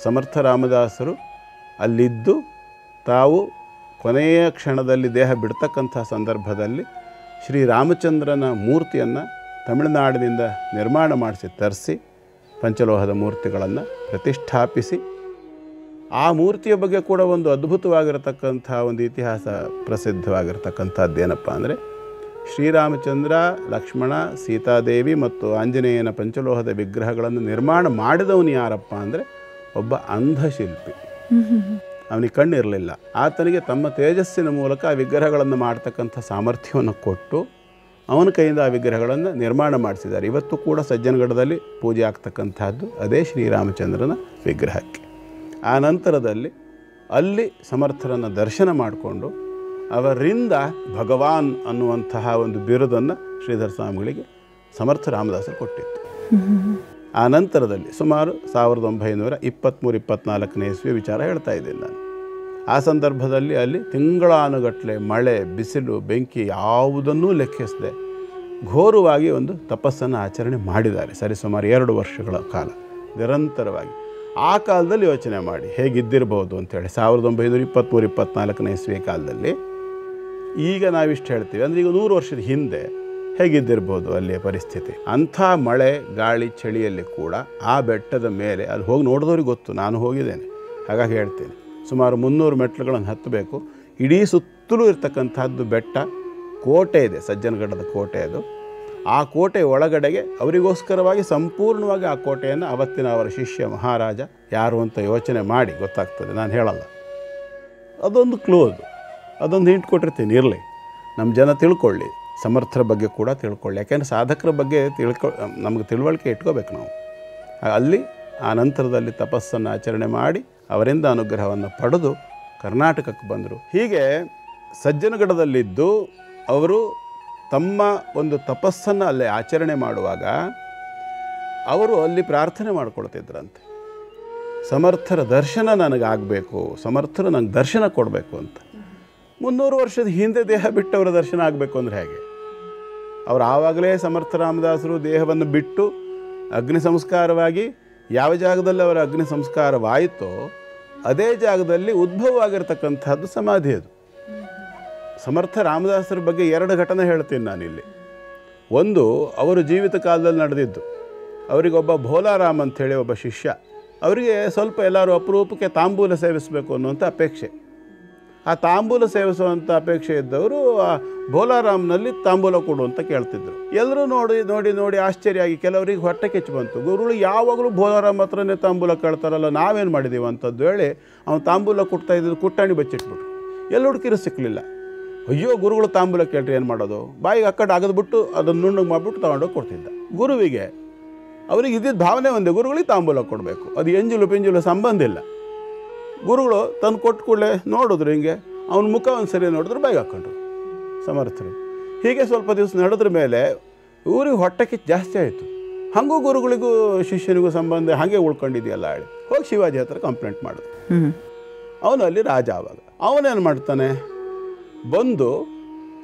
ಸಮರ್ಥ ರಾಮದಾಸರು ಅಲ್ಲಿದ್ದು ತಾವು ಕೊನೆಯ ಕ್ಷಣದಲ್ಲಿ ದೇಹ ಬಿಡ್ತಕ್ಕಂಥ ಸಂದರ್ಭದಲ್ಲಿ ಶ್ರೀರಾಮಚಂದ್ರನ ಮೂರ್ತಿಯನ್ನು ತಮಿಳುನಾಡಿನಿಂದ ನಿರ್ಮಾಣ ಮಾಡಿಸಿ ತರಿಸಿ ಪಂಚಲೋಹದ ಮೂರ್ತಿಗಳನ್ನು ಪ್ರತಿಷ್ಠಾಪಿಸಿ ಆ ಮೂರ್ತಿಯ ಬಗ್ಗೆ ಕೂಡ ಒಂದು ಅದ್ಭುತವಾಗಿರತಕ್ಕಂಥ ಒಂದು ಇತಿಹಾಸ ಪ್ರಸಿದ್ಧವಾಗಿರ್ತಕ್ಕಂಥದ್ದೇನಪ್ಪ ಅಂದರೆ ಶ್ರೀರಾಮಚಂದ್ರ, ಲಕ್ಷ್ಮಣ, ಸೀತಾದೇವಿ ಮತ್ತು ಆಂಜನೇಯನ ಪಂಚಲೋಹದ ವಿಗ್ರಹಗಳನ್ನು ನಿರ್ಮಾಣ ಮಾಡಿದವನು ಯಾರಪ್ಪ ಅಂದರೆ ಒಬ್ಬ ಅಂಧಶಿಲ್ಪಿ. ಅವನಿಗೆ ಕಣ್ಣಿರಲಿಲ್ಲ. ಆತನಿಗೆ ತಮ್ಮ ತೇಜಸ್ಸಿನ ಮೂಲಕ ಆ ವಿಗ್ರಹಗಳನ್ನು ಮಾಡ್ತಕ್ಕಂಥ ಸಾಮರ್ಥ್ಯವನ್ನು ಕೊಟ್ಟು ಅವನ ಕೈಯಿಂದ ಆ ವಿಗ್ರಹಗಳನ್ನು ನಿರ್ಮಾಣ ಮಾಡಿಸಿದ್ದಾರೆ. ಇವತ್ತು ಕೂಡ ಸಜ್ಜನಗಢದಲ್ಲಿ ಪೂಜೆ ಆಗ್ತಕ್ಕಂಥದ್ದು ಅದೇ ಶ್ರೀರಾಮಚಂದ್ರನ ವಿಗ್ರಹಕ್ಕೆ. ಆ ನಂತರದಲ್ಲಿ ಅಲ್ಲಿ ಸಮರ್ಥರನ್ನು ದರ್ಶನ ಮಾಡಿಕೊಂಡು ಅವರಿಂದ ಭಗವಾನ್ ಅನ್ನುವಂತಹ ಒಂದು ಬಿರುದನ್ನು ಶ್ರೀಧರ ಸ್ವಾಮಿಗಳಿಗೆ ಸಮರ್ಥ ರಾಮದಾಸರು ಕೊಟ್ಟಿತ್ತು. ಆ ನಂತರದಲ್ಲಿ ಸುಮಾರು 1923-24ನೇ ಇಸ್ವಿ ವಿಚಾರ ಹೇಳ್ತಾ ಇದ್ದೀನಿ ನಾನು. ಆ ಸಂದರ್ಭದಲ್ಲಿ ಅಲ್ಲಿ ತಿಂಗಳಾನುಗಟ್ಟಲೆ ಮಳೆ, ಬಿಸಿಲು, ಬೆಂಕಿ ಯಾವುದನ್ನೂ ಲೆಕ್ಕಿಸದೆ ಘೋರವಾಗಿ ಒಂದು ತಪಸ್ಸನ್ನು ಆಚರಣೆ ಮಾಡಿದ್ದಾರೆ. ಸರಿಸುಮಾರು 2 ವರ್ಷಗಳ ಕಾಲ ನಿರಂತರವಾಗಿ. ಆ ಕಾಲದಲ್ಲಿ ಯೋಚನೆ ಮಾಡಿ ಹೇಗಿದ್ದಿರ್ಬೋದು ಅಂಥೇಳಿ 1923-24ನೇ ಇಸ್ವಿ ಕಾಲದಲ್ಲಿ ಈಗ ನಾವಿಷ್ಟು ಹೇಳ್ತೀವಿ ಅಂದರೆ ಈಗ 100 ವರ್ಷದ ಹಿಂದೆ ಹೇಗಿದ್ದಿರ್ಬೋದು ಅಲ್ಲಿಯ ಪರಿಸ್ಥಿತಿ. ಅಂಥ ಮಳೆ, ಗಾಳಿ, ಚಳಿಯಲ್ಲಿ ಕೂಡ ಆ ಬೆಟ್ಟದ ಮೇಲೆ ಅಲ್ಲಿ ಹೋಗಿ ನೋಡಿದವ್ರಿಗೆ ಗೊತ್ತು, ನಾನು ಹೋಗಿದ್ದೇನೆ, ಹಾಗಾಗಿ ಹೇಳ್ತೇನೆ. ಸುಮಾರು 300 ಮೆಟ್ಲುಗಳನ್ನು ಹತ್ತಬೇಕು. ಇಡೀ ಸುತ್ತಲೂ ಇರ್ತಕ್ಕಂಥದ್ದು ಬೆಟ್ಟ, ಕೋಟೆ ಇದೆ, ಸಜ್ಜನಗಢದ ಕೋಟೆ ಅದು. ಆ ಕೋಟೆ ಒಳಗಡೆಗೆ ಅವರಿಗೋಸ್ಕರವಾಗಿ ಸಂಪೂರ್ಣವಾಗಿ ಆ ಕೋಟೆಯನ್ನು ಅವತ್ತಿನ ಅವರ ಶಿಷ್ಯ ಮಹಾರಾಜ ಯಾರು ಅಂತ ಯೋಚನೆ ಮಾಡಿ ಗೊತ್ತಾಗ್ತದೆ, ನಾನು ಹೇಳಲ್ಲ. ಅದೊಂದು ಕ್ಲೂ, ಅದೊಂದು ಹಿಂಟ್ ಕೊಟ್ಟಿರ್ತೀನಿ, ಇರಲಿ ನಮ್ಮ ಜನ ತಿಳ್ಕೊಳ್ಳಿ, ಸಮರ್ಥರ ಬಗ್ಗೆ ಕೂಡ ತಿಳ್ಕೊಳ್ಳಿ. ಯಾಕೆಂದರೆ ಸಾಧಕರ ಬಗ್ಗೆ ನಮಗೆ ತಿಳುವಳಿಕೆ ಇಟ್ಕೋಬೇಕು ನಾವು. ಅಲ್ಲಿ ಆ ನಂತರದಲ್ಲಿ ತಪಸ್ಸನ್ನು ಆಚರಣೆ ಮಾಡಿ ಅವರಿಂದ ಅನುಗ್ರಹವನ್ನು ಪಡೆದು ಕರ್ನಾಟಕಕ್ಕೆ ಬಂದರು. ಹೀಗೆ ಸಜ್ಜನಗಢದಲ್ಲಿದ್ದು ಅವರು ತಮ್ಮ ಒಂದು ತಪಸ್ಸನ್ನು ಅಲ್ಲಿ ಆಚರಣೆ ಮಾಡುವಾಗ ಅವರು ಅಲ್ಲಿ ಪ್ರಾರ್ಥನೆ ಮಾಡ್ಕೊಳ್ತಿದ್ರಂತೆ, ಸಮರ್ಥರ ದರ್ಶನ ನನಗಾಗಬೇಕು, ಸಮರ್ಥರು ನಂಗೆ ದರ್ಶನ ಕೊಡಬೇಕು ಅಂತ. 300 ವರ್ಷದ ಹಿಂದೆ ದೇಹ ಬಿಟ್ಟವರ ದರ್ಶನ ಆಗಬೇಕು ಅಂದರೆ ಹೇಗೆ? ಅವರು ಆವಾಗಲೇ ಸಮರ್ಥ ರಾಮದಾಸರು ದೇಹವನ್ನು ಬಿಟ್ಟು ಅಗ್ನಿ ಸಂಸ್ಕಾರವಾಗಿ ಯಾವ ಜಾಗದಲ್ಲಿ ಅವರ ಅಗ್ನಿ ಸಂಸ್ಕಾರವಾಯಿತೋ ಅದೇ ಜಾಗದಲ್ಲಿ ಉದ್ಭವವಾಗಿರ್ತಕ್ಕಂಥದ್ದು ಸಮಾಧಿ. ಅದು ಸಮರ್ಥ ರಾಮದಾಸರ ಬಗ್ಗೆ 2 ಘಟನೆ ಹೇಳ್ತೀನಿ ನಾನಿಲ್ಲಿ. ಒಂದು, ಅವರು ಜೀವಿತ ಕಾಲದಲ್ಲಿ ನಡೆದಿದ್ದು. ಅವರಿಗೊಬ್ಬ ಭೋಲಾರಾಮ್ ಅಂಥೇಳಿ ಒಬ್ಬ ಶಿಷ್ಯ, ಅವರಿಗೆ ಸ್ವಲ್ಪ ಎಲ್ಲರೂ ಅಪರೂಪಕ್ಕೆ ತಾಂಬೂಲ ಸೇವಿಸಬೇಕು ಅನ್ನುವಂಥ ಅಪೇಕ್ಷೆ. ಆ ತಾಂಬೂಲ ಸೇವಿಸುವಂಥ ಅಪೇಕ್ಷೆ ಇದ್ದವರು ಆ ಭೋಲಾರಾಮ್ನಲ್ಲಿ ತಾಂಬೂಲ ಕೊಡು ಅಂತ ಕೇಳ್ತಿದ್ರು. ಎಲ್ಲರೂ ನೋಡಿ ನೋಡಿ ನೋಡಿ ಆಶ್ಚರ್ಯ ಆಗಿ ಕೆಲವರಿಗೆ ಹೊಟ್ಟೆ ಕಿಚ್ಚು ಬಂತು. ಗುರುಗಳು ಯಾವಾಗಲೂ ಭೋಲಾರಾಮ್ ಹತ್ರನೇ ತಾಂಬೂಲ ಕೇಳ್ತಾರಲ್ಲ, ನಾವೇನು ಮಾಡಿದ್ದೀವಿ ಅಂತದ್ದು ಹೇಳಿ ಅವನು ತಾಂಬೂಲ ಕೊಡ್ತಾ ಇದ್ದು ಕುಟ್ಟಾಣಿ ಬಚ್ಚಿಟ್ಬಿಟ್ರು. ಎಲ್ಲ ಹುಡುಕಿರು ಸಿಕ್ಕಲಿಲ್ಲ. ಅಯ್ಯೋ ಗುರುಗಳು ತಾಂಬೂಲ ಕೇಳ್ರಿ ಏನು ಮಾಡೋದು, ಬಾಯಿಗೆ ಅಕ್ಕಡೆ ಅಗದ್ಬಿಟ್ಟು ಅದನ್ನು ನುಣ್ಣಗೆ ಮಾಡಿಬಿಟ್ಟು ತಗೊಂಡೋಗಿ ಕೊಡ್ತಿದ್ದ. ಗುರುವಿಗೆ ಅವ್ರಿಗೆ ಇದ್ದಿದ್ದ ಭಾವನೆ ಒಂದೇ, ಗುರುಗಳಿಗೆ ತಾಂಬೂಲ ಕೊಡಬೇಕು, ಅದು ಎಂಜಲು ಪಿಂಜಲು ಸಂಬಂಧ ಇಲ್ಲ. ಗುರುಗಳು ತಂದು ಕೊಟ್ಟು ಕೂಡಲೇ ನೋಡಿದ್ರು, ಹಿಂಗೆ ಅವನ ಮುಖ ಒಂದು ಸರಿ ನೋಡಿದ್ರು, ಬಾಯಿಗೆ ಹಾಕ್ಕೊಂಡ್ರು ಸಮರ್ಥರು. ಹೀಗೆ ಸ್ವಲ್ಪ ದಿವಸ ನಡೆದ್ರ ಮೇಲೆ ಊರಿಗೆ ಹೊಟ್ಟೆ ಕಿಚ್ಚು ಜಾಸ್ತಿ ಆಯಿತು. ಹಾಗೂ ಗುರುಗಳಿಗೂ ಶಿಷ್ಯನಿಗೂ ಸಂಬಂಧ ಹಾಗೆ ಉಳ್ಕೊಂಡಿದೆಯಲ್ಲ ಹೇಳಿ ಹೋಗಿ ಶಿವಾಜಿ ಹತ್ರ ಕಂಪ್ಲೇಂಟ್ ಮಾಡಿದ್ರು. ಅವನು ಅಲ್ಲಿ ರಾಜ. ಆವಾಗ ಅವನೇನು ಮಾಡ್ತಾನೆ, ಬಂದು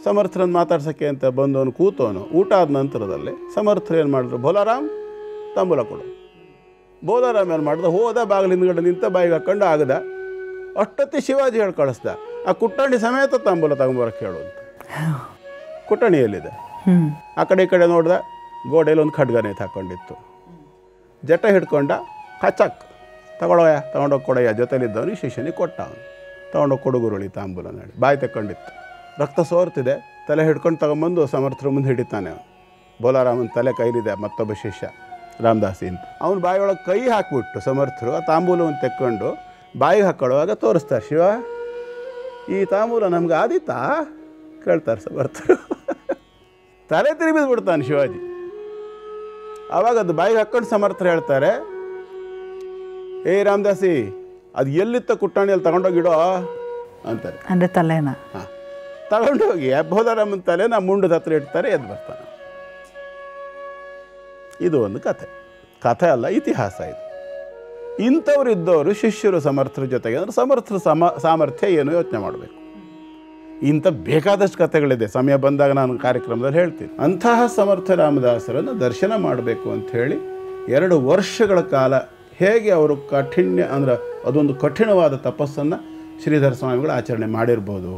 ಸಮರ್ಥರನ್ನು ಮಾತಾಡ್ಸೋಕ್ಕೆ ಅಂತ ಬಂದು ಅವನು ಕೂತವನು. ಊಟ ಆದ ನಂತರದಲ್ಲಿ ಸಮರ್ಥರು ಏನು ಮಾಡಿದ್ರು, ಭೋಲಾರಾಮ್ ತಾಂಬೂಲ ಕೊಡು. ಭೋಲಾರಾಮ್ ಏನು ಮಾಡ್ದ, ಹೋದ ಬಾಗಿಲು ಹಿಂದ್ಗಡೆ ನಿಂತ ಬಾಯಿಗೆ ಹಾಕ್ಕೊಂಡು ಆಗದ. ಅಷ್ಟೊತ್ತಿ ಶಿವಾಜಿ ಹೇಳಿ ಕಳಿಸ್ದ, ಆ ಕುಟ್ಟಣಿ ಸಮೇತ ತಾಂಬೂಲ ತಗೊಂಬರಕ್ಕೆ ಹೇಳು ಅಂತ. ಕುಟ್ಟಣಿಯಲ್ಲಿದೆ. ಆ ಕಡೆ ಈ ಕಡೆ ನೋಡ್ದ, ಗೋಡೆಯಲ್ಲಿ ಒಂದು ಖಡ್ಗನೆ ಹಾಕ್ಕೊಂಡಿತ್ತು. ಜಟ ಹಿಡ್ಕೊಂಡ, ಹಚ್ಚಕ್ ತಗೊಳೋಯ, ತೊಗೊಂಡೋಗಿ ಕೊಡಯ್ಯ. ಜೊತೆಲಿದ್ದವನಿಗೆ ಶಿಷ್ಯನಿಗೆ ಕೊಟ್ಟ. ಅವನು ತೊಗೊಂಡೋಗಿ ಕೊಡುಗುರುಳಿ ತಾಂಬೂಲ ನೋಡಿ ಬಾಯಿ ತಗೊಂಡಿತ್ತು. ರಕ್ತ ಸೋರ್ತಿದೆ. ತಲೆ ಹಿಡ್ಕೊಂಡು ತಗೊಂಬಂದು ಸಮರ್ಥರ ಮುಂದೆ ಹಿಡಿತಾನೆ ಅವನು. ಬೋಲಾರಾಮನ ತಲೆ ಕೈಲಿದೆ ಮತ್ತೊಬ್ಬ ಶಿಷ್ಯ ರಾಮದಾಸಿ ಅಂತ. ಅವನು ಬಾಯಿಯೊಳಗೆ ಕೈ ಹಾಕಿಬಿಟ್ಟು ಸಮರ್ಥರು ಆ ತಾಂಬೂಲವನ್ನು ತೆಕ್ಕೊಂಡು ಬಾಯಿಗೆ ಹಾಕೊಳ್ಳುವಾಗ ತೋರಿಸ್ತಾರೆ, ಶಿವ ಈ ತಾಂಬೂಲ ನಮ್ಗೆ ಆದೀತಾ ಕೇಳ್ತಾರೆ ಸಮರ್ಥರು. ತಲೆ ತಿರುಗಿದ್ಬಿಡ್ತಾನೆ ಶಿವಾಜಿ. ಆವಾಗ ಅದು ಬಾಯಿಗೆ ಹಾಕ್ಕೊಂಡು ಸಮರ್ಥರು ಹೇಳ್ತಾರೆ, ಏ ರಾಮದಾಸಿ ಅದು ಎಲ್ಲಿತ್ತ ಕುಟ್ಟಾಣಿಯಲ್ಲಿ ತಗೊಂಡೋಗಿಡೋ ಅಂತಾರೆ. ಅಂದರೆ ತಲೆನ ಹಾಂ ತಗೊಂಡೋಗಿ ಬೋಲಾರಾಮನ ತಲೆನ ಮುಂಡದ ಹತ್ರ ಇಡ್ತಾರೆ, ಎದ್ದು ಬರ್ತಾನೆ. ಇದು ಒಂದು ಕಥೆ ಅಲ್ಲ, ಇತಿಹಾಸ ಇದು. ಇಂಥವ್ರು ಇದ್ದವರು ಶಿಷ್ಯರು ಸಮರ್ಥರ ಜೊತೆಗೆ ಅಂದರೆ ಸಮರ್ಥರ ಸಾಮರ್ಥ್ಯ ಏನು ಯೋಚನೆ ಮಾಡಬೇಕು. ಇಂಥ ಬೇಕಾದಷ್ಟು ಕಥೆಗಳಿದೆ, ಸಮಯ ಬಂದಾಗ ನಾನು ಕಾರ್ಯಕ್ರಮದಲ್ಲಿ ಹೇಳ್ತೀನಿ. ಅಂತಹ ಸಮರ್ಥ ರಾಮದಾಸರನ್ನು ದರ್ಶನ ಮಾಡಬೇಕು ಅಂಥೇಳಿ 2 ವರ್ಷಗಳ ಕಾಲ ಹೇಗೆ ಅವರು ಕಾಠಿಣ್ಯ ಅಂದ್ರೆ ಅದೊಂದು ಕಠಿಣವಾದ ತಪಸ್ಸನ್ನು ಶ್ರೀಧರ ಸ್ವಾಮಿಗಳು ಆಚರಣೆ ಮಾಡಿರ್ಬೋದು.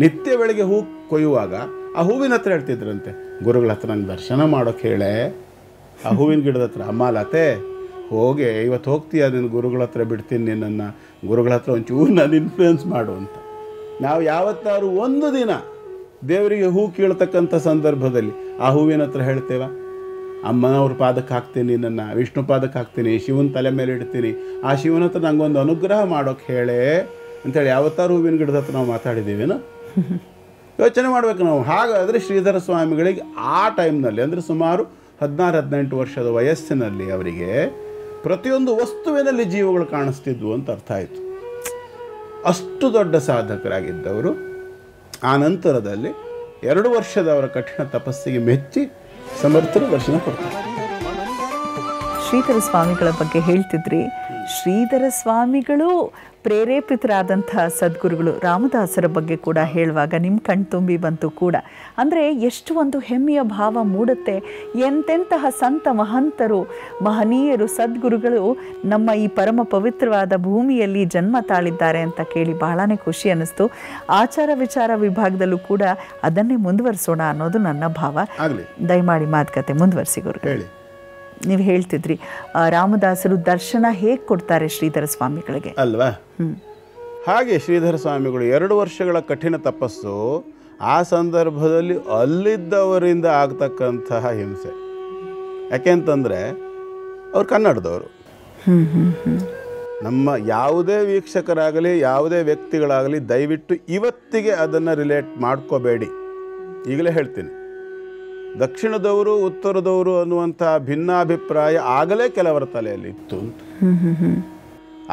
ನಿತ್ಯ ಬೆಳಗ್ಗೆ ಹೂ ಕೊಯ್ಯುವಾಗ ಆ ಹೂವಿನ ಹತ್ರ ಹೇಳ್ತಿದ್ರಂತೆ, ಗುರುಗಳ ಹತ್ರ ನಂಗೆ ದರ್ಶನ ಮಾಡೋಕ್ಕೆ ಹೇಳೆ. ಆ ಹೂವಿನ ಗಿಡದ ಹತ್ರ, ಅಮ್ಮ ಲತೆ ಹೋಗಿ ಇವತ್ತು ಹೋಗ್ತೀಯ ನಿನ್ನ ಗುರುಗಳ ಹತ್ರ ಬಿಡ್ತೀನಿ ನಿನ್ನನ್ನು, ಗುರುಗಳ ಹತ್ರ ಒಂಚೂರು ನಾನು ಇನ್ಫ್ಲೂಯೆನ್ಸ್ ಮಾಡು ಅಂತ. ನಾವು ಯಾವತ್ತಾರು ಒಂದು ದಿನ ದೇವರಿಗೆ ಹೂ ಕೀಳ್ತಕ್ಕಂಥ ಸಂದರ್ಭದಲ್ಲಿ ಆ ಹೂವಿನ ಹತ್ರ ಹೇಳ್ತೇವ, ಅಮ್ಮನವ್ರ ಪಾದಕ್ಕೆ ಹಾಕ್ತೀನಿ, ನಿನ್ನನ್ನು ವಿಷ್ಣು ಪಾದಕ್ಕೆ ಹಾಕ್ತೀನಿ, ಶಿವನ ತಲೆ ಮೇಲೆ ಇಡ್ತೀನಿ, ಆ ಶಿವನ ಹತ್ರ ನಂಗೊಂದು ಅನುಗ್ರಹ ಮಾಡೋಕ್ಕೆ ಹೇಳೇ ಅಂಥೇಳಿ ಯಾವತ್ತಾರು ಹೂವಿನ ಗಿಡದ ಹತ್ರ ನಾವು ಮಾತಾಡಿದ್ದೀವೇನೋ? ಯೋಚನೆ ಮಾಡಬೇಕು ನಾವು. ಹಾಗಾದರೆ ಶ್ರೀಧರ ಸ್ವಾಮಿಗಳಿಗೆ ಆ ಟೈಮ್ನಲ್ಲಿ ಅಂದರೆ ಸುಮಾರು 16-18 ವರ್ಷದ ವಯಸ್ಸಿನಲ್ಲಿ ಅವರಿಗೆ ಪ್ರತಿಯೊಂದು ವಸ್ತುವಿನಲ್ಲಿ ಜೀವಗಳು ಕಾಣಿಸ್ತಿದ್ವು ಅಂತ ಅರ್ಥ ಆಯಿತು. ಅಷ್ಟು ದೊಡ್ಡ ಸಾಧಕರಾಗಿದ್ದವರು ಆ ನಂತರದಲ್ಲಿ 2 ವರ್ಷದ ಅವರ ಕಠಿಣ ತಪಸ್ಸಿಗೆ ಮೆಚ್ಚಿ ಸಮರ್ಥರು ದರ್ಶನ ಕೊಡ್ತಾರೆ. ಶ್ರೀಧರ ಸ್ವಾಮಿಗಳ ಬಗ್ಗೆ ಹೇಳ್ತಿದ್ರಿ. ಶ್ರೀಧರ ಸ್ವಾಮಿಗಳು ಪ್ರೇರೇಪಿತರಾದಂಥ ಸದ್ಗುರುಗಳು ರಾಮದಾಸರ ಬಗ್ಗೆ ಕೂಡ ಹೇಳುವಾಗ ನಿಮ್ಮ ಕಣ್ತುಂಬಿ ಬಂತು ಕೂಡ. ಅಂದರೆ ಎಷ್ಟು ಒಂದು ಹೆಮ್ಮೆಯ ಭಾವ ಮೂಡುತ್ತೆ. ಎಂತೆಂತಹ ಸಂತ ಮಹಂತರು, ಮಹನೀಯರು, ಸದ್ಗುರುಗಳು ನಮ್ಮ ಈ ಪರಮ ಪವಿತ್ರವಾದ ಭೂಮಿಯಲ್ಲಿ ಜನ್ಮ ತಾಳಿದ್ದಾರೆ ಅಂತ ಕೇಳಿ ಬಹಳನೇ ಖುಷಿ ಅನ್ನಿಸ್ತು. ಆಚಾರ ವಿಚಾರ ವಿಭಾಗದಲ್ಲೂ ಕೂಡ ಅದನ್ನೇ ಮುಂದುವರಿಸೋಣ ಅನ್ನೋದು ನನ್ನ ಭಾವ. ದಯಮಾಡಿ ಮಾತುಕತೆ ಮುಂದುವರಿಸಿ ಗುರುಗಳು. ನೀವು ಹೇಳ್ತಿದ್ರಿ ರಾಮದಾಸರು ದರ್ಶನ ಹೇಗೆ ಕೊಡ್ತಾರೆ ಶ್ರೀಧರ ಸ್ವಾಮಿಗಳಿಗೆ ಅಲ್ವಾ? ಹಾಗೆ ಶ್ರೀಧರ ಸ್ವಾಮಿಗಳು 2 ವರ್ಷಗಳ ಕಠಿಣ ತಪಸ್ಸು, ಆ ಸಂದರ್ಭದಲ್ಲಿ ಅಲ್ಲಿದ್ದವರಿಂದ ಆಗ್ತಕ್ಕಂತಹ ಹಿಂಸೆ. ಯಾಕೆಂತಂದರೆ ಅವ್ರು ಕನ್ನಡದವರು. ನಮ್ಮ ಯಾವುದೇ ವೀಕ್ಷಕರಾಗಲಿ ಯಾವುದೇ ವ್ಯಕ್ತಿಗಳಾಗಲಿ ದಯವಿಟ್ಟು ಇವತ್ತಿಗೆ ಅದನ್ನು ರಿಲೇಟ್ ಮಾಡ್ಕೋಬೇಡಿ. ಈಗಲೇ ಹೇಳ್ತೀನಿ, ದಕ್ಷಿಣದವರು ಉತ್ತರದವರು ಅನ್ನುವಂಥ ಭಿನ್ನಾಭಿಪ್ರಾಯ ಆಗಲೇ ಕೆಲವರ ತಲೆಯಲ್ಲಿ ಇತ್ತು ಅಂತ.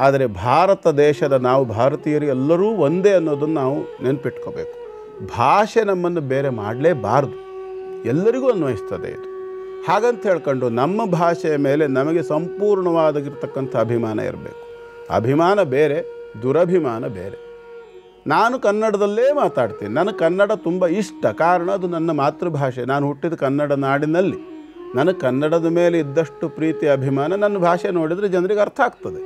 ಆದರೆ ಭಾರತ ದೇಶದ ನಾವು ಭಾರತೀಯರು ಎಲ್ಲರೂ ಒಂದೇ ಅನ್ನೋದನ್ನು ನಾವು ನೆನಪಿಟ್ಕೋಬೇಕು. ಭಾಷೆ ನಮ್ಮನ್ನು ಬೇರೆ ಮಾಡಲೇಬಾರ್ದು, ಎಲ್ಲರಿಗೂ ಅನ್ವಯಿಸ್ತದೆ ಇದು. ಹಾಗಂತ ಹೇಳ್ಕೊಂಡು ನಮ್ಮ ಭಾಷೆಯ ಮೇಲೆ ನಮಗೆ ಸಂಪೂರ್ಣವಾಗಿರ್ತಕ್ಕಂಥ ಅಭಿಮಾನ ಇರಬೇಕು. ಅಭಿಮಾನ ಬೇರೆ, ದುರಭಿಮಾನ ಬೇರೆ. ನಾನು ಕನ್ನಡದಲ್ಲೇ ಮಾತಾಡ್ತೀನಿ, ನನಗೆ ಕನ್ನಡ ತುಂಬ ಇಷ್ಟ. ಕಾರಣ ಅದು ನನ್ನ ಮಾತೃಭಾಷೆ. ನಾನು ಹುಟ್ಟಿದ ಕನ್ನಡ ನಾಡಿನಲ್ಲಿ. ನನಗೆ ಕನ್ನಡದ ಮೇಲೆ ಇದ್ದಷ್ಟು ಪ್ರೀತಿ ಅಭಿಮಾನ ನನ್ನ ಭಾಷೆ ನೋಡಿದರೆ ಜನರಿಗೆ ಅರ್ಥ ಆಗ್ತದೆ.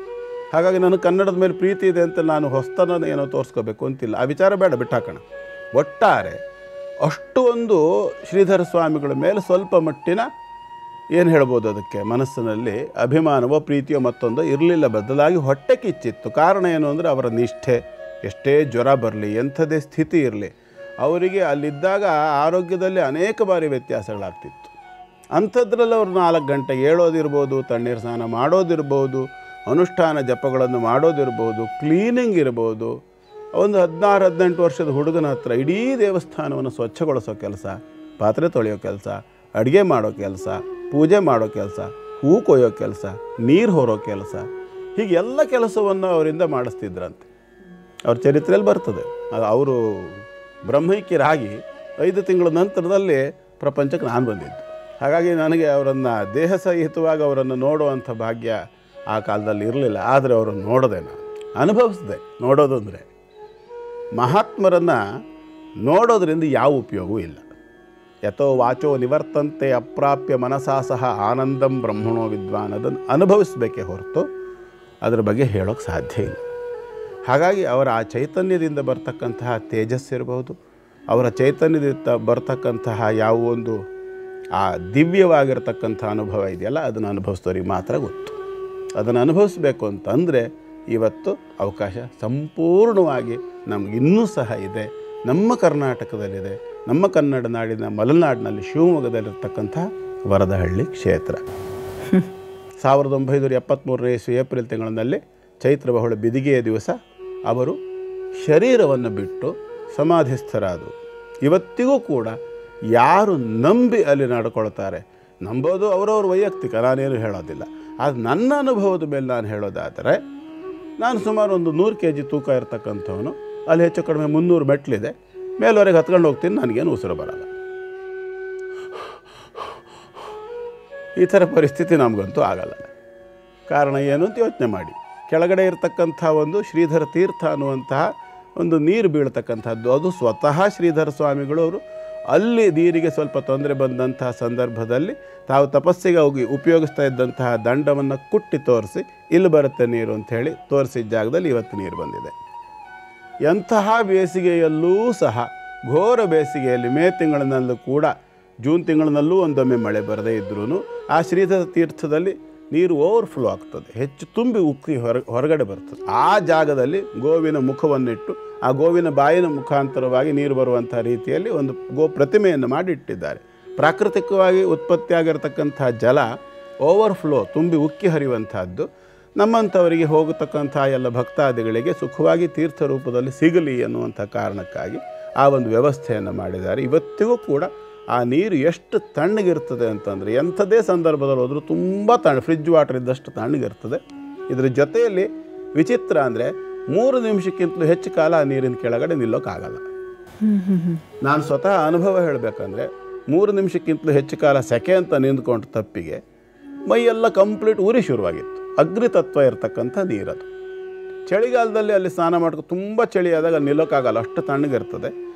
ಹಾಗಾಗಿ ನನಗೆ ಕನ್ನಡದ ಮೇಲೆ ಪ್ರೀತಿ ಇದೆ ಅಂತ ನಾನು ಹೊಸ್ತನ ಏನೋ ತೋರಿಸ್ಕೋಬೇಕು ಅಂತಿಲ್ಲ. ಆ ವಿಚಾರ ಬೇಡ, ಬಿಟ್ಟಾಕೋಣ. ಒಟ್ಟಾರೆ ಅಷ್ಟು ಒಂದು ಶ್ರೀಧರ ಸ್ವಾಮಿಗಳ ಮೇಲೆ ಸ್ವಲ್ಪ ಮಟ್ಟಿನ ಏನು ಹೇಳ್ಬೋದು, ಅದಕ್ಕೆ ಮನಸ್ಸಿನಲ್ಲಿ ಅಭಿಮಾನವೋ ಪ್ರೀತಿಯೋ ಮತ್ತೊಂದು ಇರಲಿಲ್ಲ, ಬದಲಾಗಿ ಹೊಟ್ಟೆ ಕಿಚ್ಚಿತ್ತು. ಕಾರಣ ಏನು ಅಂದರೆ ಅವರ ನಿಷ್ಠೆ. ಎಷ್ಟೇ ಜ್ವರ ಬರಲಿ, ಎಂಥದೇ ಸ್ಥಿತಿ ಇರಲಿ, ಅವರಿಗೆ ಅಲ್ಲಿದ್ದಾಗ ಆರೋಗ್ಯದಲ್ಲಿ ಅನೇಕ ಬಾರಿ ವ್ಯತ್ಯಾಸಗಳಾಗ್ತಿತ್ತು. ಅಂಥದ್ರಲ್ಲಿ ಅವ್ರು 4 ಗಂಟೆಗೆ ಏಳೋದಿರ್ಬೋದು, ತಣ್ಣೀರು ಸ್ನಾನ ಮಾಡೋದಿರ್ಬೋದು, ಅನುಷ್ಠಾನ ಜಪಗಳನ್ನು ಮಾಡೋದಿರ್ಬೋದು, ಕ್ಲೀನಿಂಗ್ ಇರ್ಬೋದು. ಒಂದು 16-18 ವರ್ಷದ ಹುಡುಗನ ಹತ್ರ ಇಡೀ ದೇವಸ್ಥಾನವನ್ನು ಸ್ವಚ್ಛಗೊಳಿಸೋ ಕೆಲಸ, ಪಾತ್ರೆ ತೊಳೆಯೋ ಕೆಲಸ, ಅಡುಗೆ ಮಾಡೋ ಕೆಲಸ, ಪೂಜೆ ಮಾಡೋ ಕೆಲಸ, ಹೂ ಕೊಯ್ಯೋ ಕೆಲಸ, ನೀರು ಹೊರೋ ಕೆಲಸ, ಹೀಗೆ ಎಲ್ಲ ಕೆಲಸವನ್ನು ಅವರಿಂದ ಮಾಡಿಸ್ತಿದ್ರಂತೆ. ಅವ್ರ ಚರಿತ್ರೆಯಲ್ಲಿ ಬರ್ತದೆ. ಅವರು ಬ್ರಹ್ಮೈಕ್ಯರಾಗಿ 5 ತಿಂಗಳ ನಂತರದಲ್ಲಿ ಪ್ರಪಂಚಕ್ಕೆ ನಾನು ಬಂದಿದ್ದು. ಹಾಗಾಗಿ ನನಗೆ ಅವರನ್ನು ದೇಹ ಸಹಿತವಾಗಿ ಅವರನ್ನು ನೋಡುವಂಥ ಭಾಗ್ಯ ಆ ಕಾಲದಲ್ಲಿ ಇರಲಿಲ್ಲ. ಆದರೆ ಅವರನ್ನು ನೋಡಿದೆ, ನಾನು ಅನುಭವಿಸಿದೆ. ನೋಡೋದು ಅಂದರೆ ಮಹಾತ್ಮರನ್ನು ನೋಡೋದ್ರಿಂದ ಯಾವ ಉಪಯೋಗವೂ ಇಲ್ಲ. ಯಥೋ ವಾಚೋ ನಿವರ್ತಂತೆ ಅಪ್ರಾಪ್ಯ ಮನಸಾ ಸಹ ಆನಂದಂ ಬ್ರಹ್ಮಣೋ ವಿದ್ವಾನ್. ಅದನ್ನು ಅನುಭವಿಸಬೇಕೇ ಹೊರತು ಅದರ ಬಗ್ಗೆ ಹೇಳೋಕ್ಕೆ ಸಾಧ್ಯ ಇಲ್ಲ. ಹಾಗಾಗಿ ಅವರ ಆ ಚೈತನ್ಯದಿಂದ ಬರ್ತಕ್ಕಂತಹ ತೇಜಸ್ಸಿರ್ಬೋದು, ಅವರ ಚೈತನ್ಯದಿಂದ ಬರ್ತಕ್ಕಂತಹ ಯಾವ ಒಂದು ಆ ದಿವ್ಯವಾಗಿರ್ತಕ್ಕಂಥ ಅನುಭವ ಇದೆಯಲ್ಲ, ಅದನ್ನು ಅನುಭವಿಸೋರಿಗೆ ಮಾತ್ರ ಗೊತ್ತು. ಅದನ್ನು ಅನುಭವಿಸ್ಬೇಕು ಅಂತಂದರೆ ಇವತ್ತು ಅವಕಾಶ ಸಂಪೂರ್ಣವಾಗಿ ನಮಗಿನ್ನೂ ಸಹ ಇದೆ. ನಮ್ಮ ಕರ್ನಾಟಕದಲ್ಲಿದೆ, ನಮ್ಮ ಕನ್ನಡ ನಾಡಿನ ಮಲೆನಾಡಿನಲ್ಲಿ ಶಿವಮೊಗ್ಗದಲ್ಲಿರ್ತಕ್ಕಂಥ ವರದಹಳ್ಳಿ ಕ್ಷೇತ್ರ. 1973 ಇಸ್ವಿ ಏಪ್ರಿಲ್ ತಿಂಗಳಿನಲ್ಲಿ ಚೈತ್ರ ಬಹುಳ ಬಿದಿಗೆಯ ದಿವಸ ಅವರು ಶರೀರವನ್ನು ಬಿಟ್ಟು ಸಮಾಧಿಸ್ಥರಾದರು. ಇವತ್ತಿಗೂ ಕೂಡ ಯಾರು ನಂಬಿ ಅಲ್ಲಿ ನಡ್ಕೊಳ್ತಾರೆ, ನಂಬೋದು ಅವರವ್ರ ವೈಯಕ್ತಿಕ, ನಾನೇನು ಹೇಳೋದಿಲ್ಲ. ಆದರೆ ನನ್ನ ಅನುಭವದ ಮೇಲೆ ನಾನು ಹೇಳೋದಾದರೆ, ನಾನು ಸುಮಾರು ಒಂದು 100 kg ತೂಕ ಇರ್ತಕ್ಕಂಥವನು. ಅಲ್ಲಿ ಹೆಚ್ಚು ಕಡಿಮೆ 300 ಮೆಟ್ಲಿದೆ. ಮೇಲ್ವರೆಗೆ ಹತ್ಕೊಂಡು ಹೋಗ್ತೀನಿ, ನನಗೇನು ಉಸಿರು ಬರಲ್ಲ. ಈ ಥರ ಪರಿಸ್ಥಿತಿ ನಮಗಂತೂ ಆಗಲ್ಲ. ಕಾರಣ ಏನು ಅಂತ ಯೋಚನೆ ಮಾಡಿ. ಕೆಳಗಡೆ ಇರತಕ್ಕಂಥ ಒಂದು ಶ್ರೀಧರ ತೀರ್ಥ ಅನ್ನುವಂತಹ ಒಂದು ನೀರು ಬೀಳ್ತಕ್ಕಂಥದ್ದು, ಅದು ಸ್ವತಃ ಶ್ರೀಧರ ಸ್ವಾಮಿಗಳು ಅವರು ಅಲ್ಲಿ ನೀರಿಗೆ ಸ್ವಲ್ಪ ತೊಂದರೆ ಬಂದಂತಹ ಸಂದರ್ಭದಲ್ಲಿ ತಾವು ತಪಸ್ಸಿಗೆ ಹೋಗಿ ಉಪಯೋಗಿಸ್ತಾ ಇದ್ದಂತಹ ದಂಡವನ್ನು ಕುಟ್ಟಿ ತೋರಿಸಿ ಇಲ್ಲಿ ಬರುತ್ತೆ ನೀರು ಅಂಥೇಳಿ ತೋರಿಸಿದ ಜಾಗದಲ್ಲಿ ಇವತ್ತು ನೀರು ಬಂದಿದೆ. ಎಂತಹ ಬೇಸಿಗೆಯಲ್ಲೂ ಸಹ ಘೋರ ಬೇಸಿಗೆಯಲ್ಲಿ ಮೇ ತಿಂಗಳಿನಲ್ಲೂ ಕೂಡ ಜೂನ್ ತಿಂಗಳಿನಲ್ಲೂ ಒಂದೊಮ್ಮೆ ಮಳೆ ಬರದೇ ಇದ್ರೂ ಆ ಶ್ರೀಧರ ತೀರ್ಥದಲ್ಲಿ ನೀರು ಓವರ್ಫ್ಲೋ ಆಗ್ತದೆ, ಹೆಚ್ಚು ತುಂಬಿ ಉಕ್ಕಿ ಹೊರಗಡೆ ಬರ್ತದೆ. ಆ ಜಾಗದಲ್ಲಿ ಗೋವಿನ ಮುಖವನ್ನಿಟ್ಟು ಆ ಗೋವಿನ ಬಾಯಿನ ಮುಖಾಂತರವಾಗಿ ನೀರು ಬರುವಂಥ ರೀತಿಯಲ್ಲಿ ಒಂದು ಗೋ ಪ್ರತಿಮೆಯನ್ನು ಮಾಡಿಟ್ಟಿದ್ದಾರೆ. ಪ್ರಾಕೃತಿಕವಾಗಿ ಉತ್ಪತ್ತಿಯಾಗಿರ್ತಕ್ಕಂಥ ಜಲ ಓವರ್ಫ್ಲೋ ತುಂಬಿ ಉಕ್ಕಿ ಹರಿಯುವಂಥದ್ದು ನಮ್ಮಂಥವರಿಗೆ ಹೋಗತಕ್ಕಂಥ ಎಲ್ಲ ಭಕ್ತಾದಿಗಳಿಗೆ ಸುಖವಾಗಿ ತೀರ್ಥ ರೂಪದಲ್ಲಿ ಸಿಗಲಿ ಅನ್ನುವಂಥ ಕಾರಣಕ್ಕಾಗಿ ಆ ಒಂದು ವ್ಯವಸ್ಥೆಯನ್ನು ಮಾಡಿದ್ದಾರೆ. ಇವತ್ತಿಗೂ ಕೂಡ ಆ ನೀರು ಎಷ್ಟು ತಣ್ಣಗಿರ್ತದೆ ಅಂತಂದರೆ ಎಂಥದೇ ಸಂದರ್ಭದಲ್ಲಿ ಹೋದರೂ ತುಂಬ ಫ್ರಿಜ್ ವಾಟರ್ ಇದ್ದಷ್ಟು ತಣ್ಣಗಿರ್ತದೆ. ಇದರ ಜೊತೆಯಲ್ಲಿ ವಿಚಿತ್ರ ಅಂದರೆ 3 ನಿಮಿಷಕ್ಕಿಂತಲೂ ಹೆಚ್ಚು ಕಾಲ ಆ ನೀರಿನ ಕೆಳಗಡೆ ನಿಲ್ಲೋಕ್ಕಾಗಲ್ಲ. ನಾನು ಸ್ವತಃ ಅನುಭವ ಹೇಳಬೇಕಂದ್ರೆ 3 ನಿಮಿಷಕ್ಕಿಂತಲೂ ಹೆಚ್ಚು ಕಾಲ ಸೆಕೆ ಅಂತ ನಿಂತ್ಕೊಂಡು ತಪ್ಪಿಗೆ ಮೈಯೆಲ್ಲ ಕಂಪ್ಲೀಟ್ ಉರಿ ಶುರುವಾಗಿತ್ತು. ಅಗ್ನಿ ತತ್ವ ಇರತಕ್ಕಂಥ ನೀರದು. ಚಳಿಗಾಲದಲ್ಲಿ ಅಲ್ಲಿ ಸ್ನಾನ ಮಾಡ್ಕೊಂಡು ತುಂಬ ಚಳಿ ಆದಾಗ ನಿಲ್ಲೋಕ್ಕಾಗಲ್ಲ, ಅಷ್ಟು ತಣ್ಣಗಿರ್ತದೆ.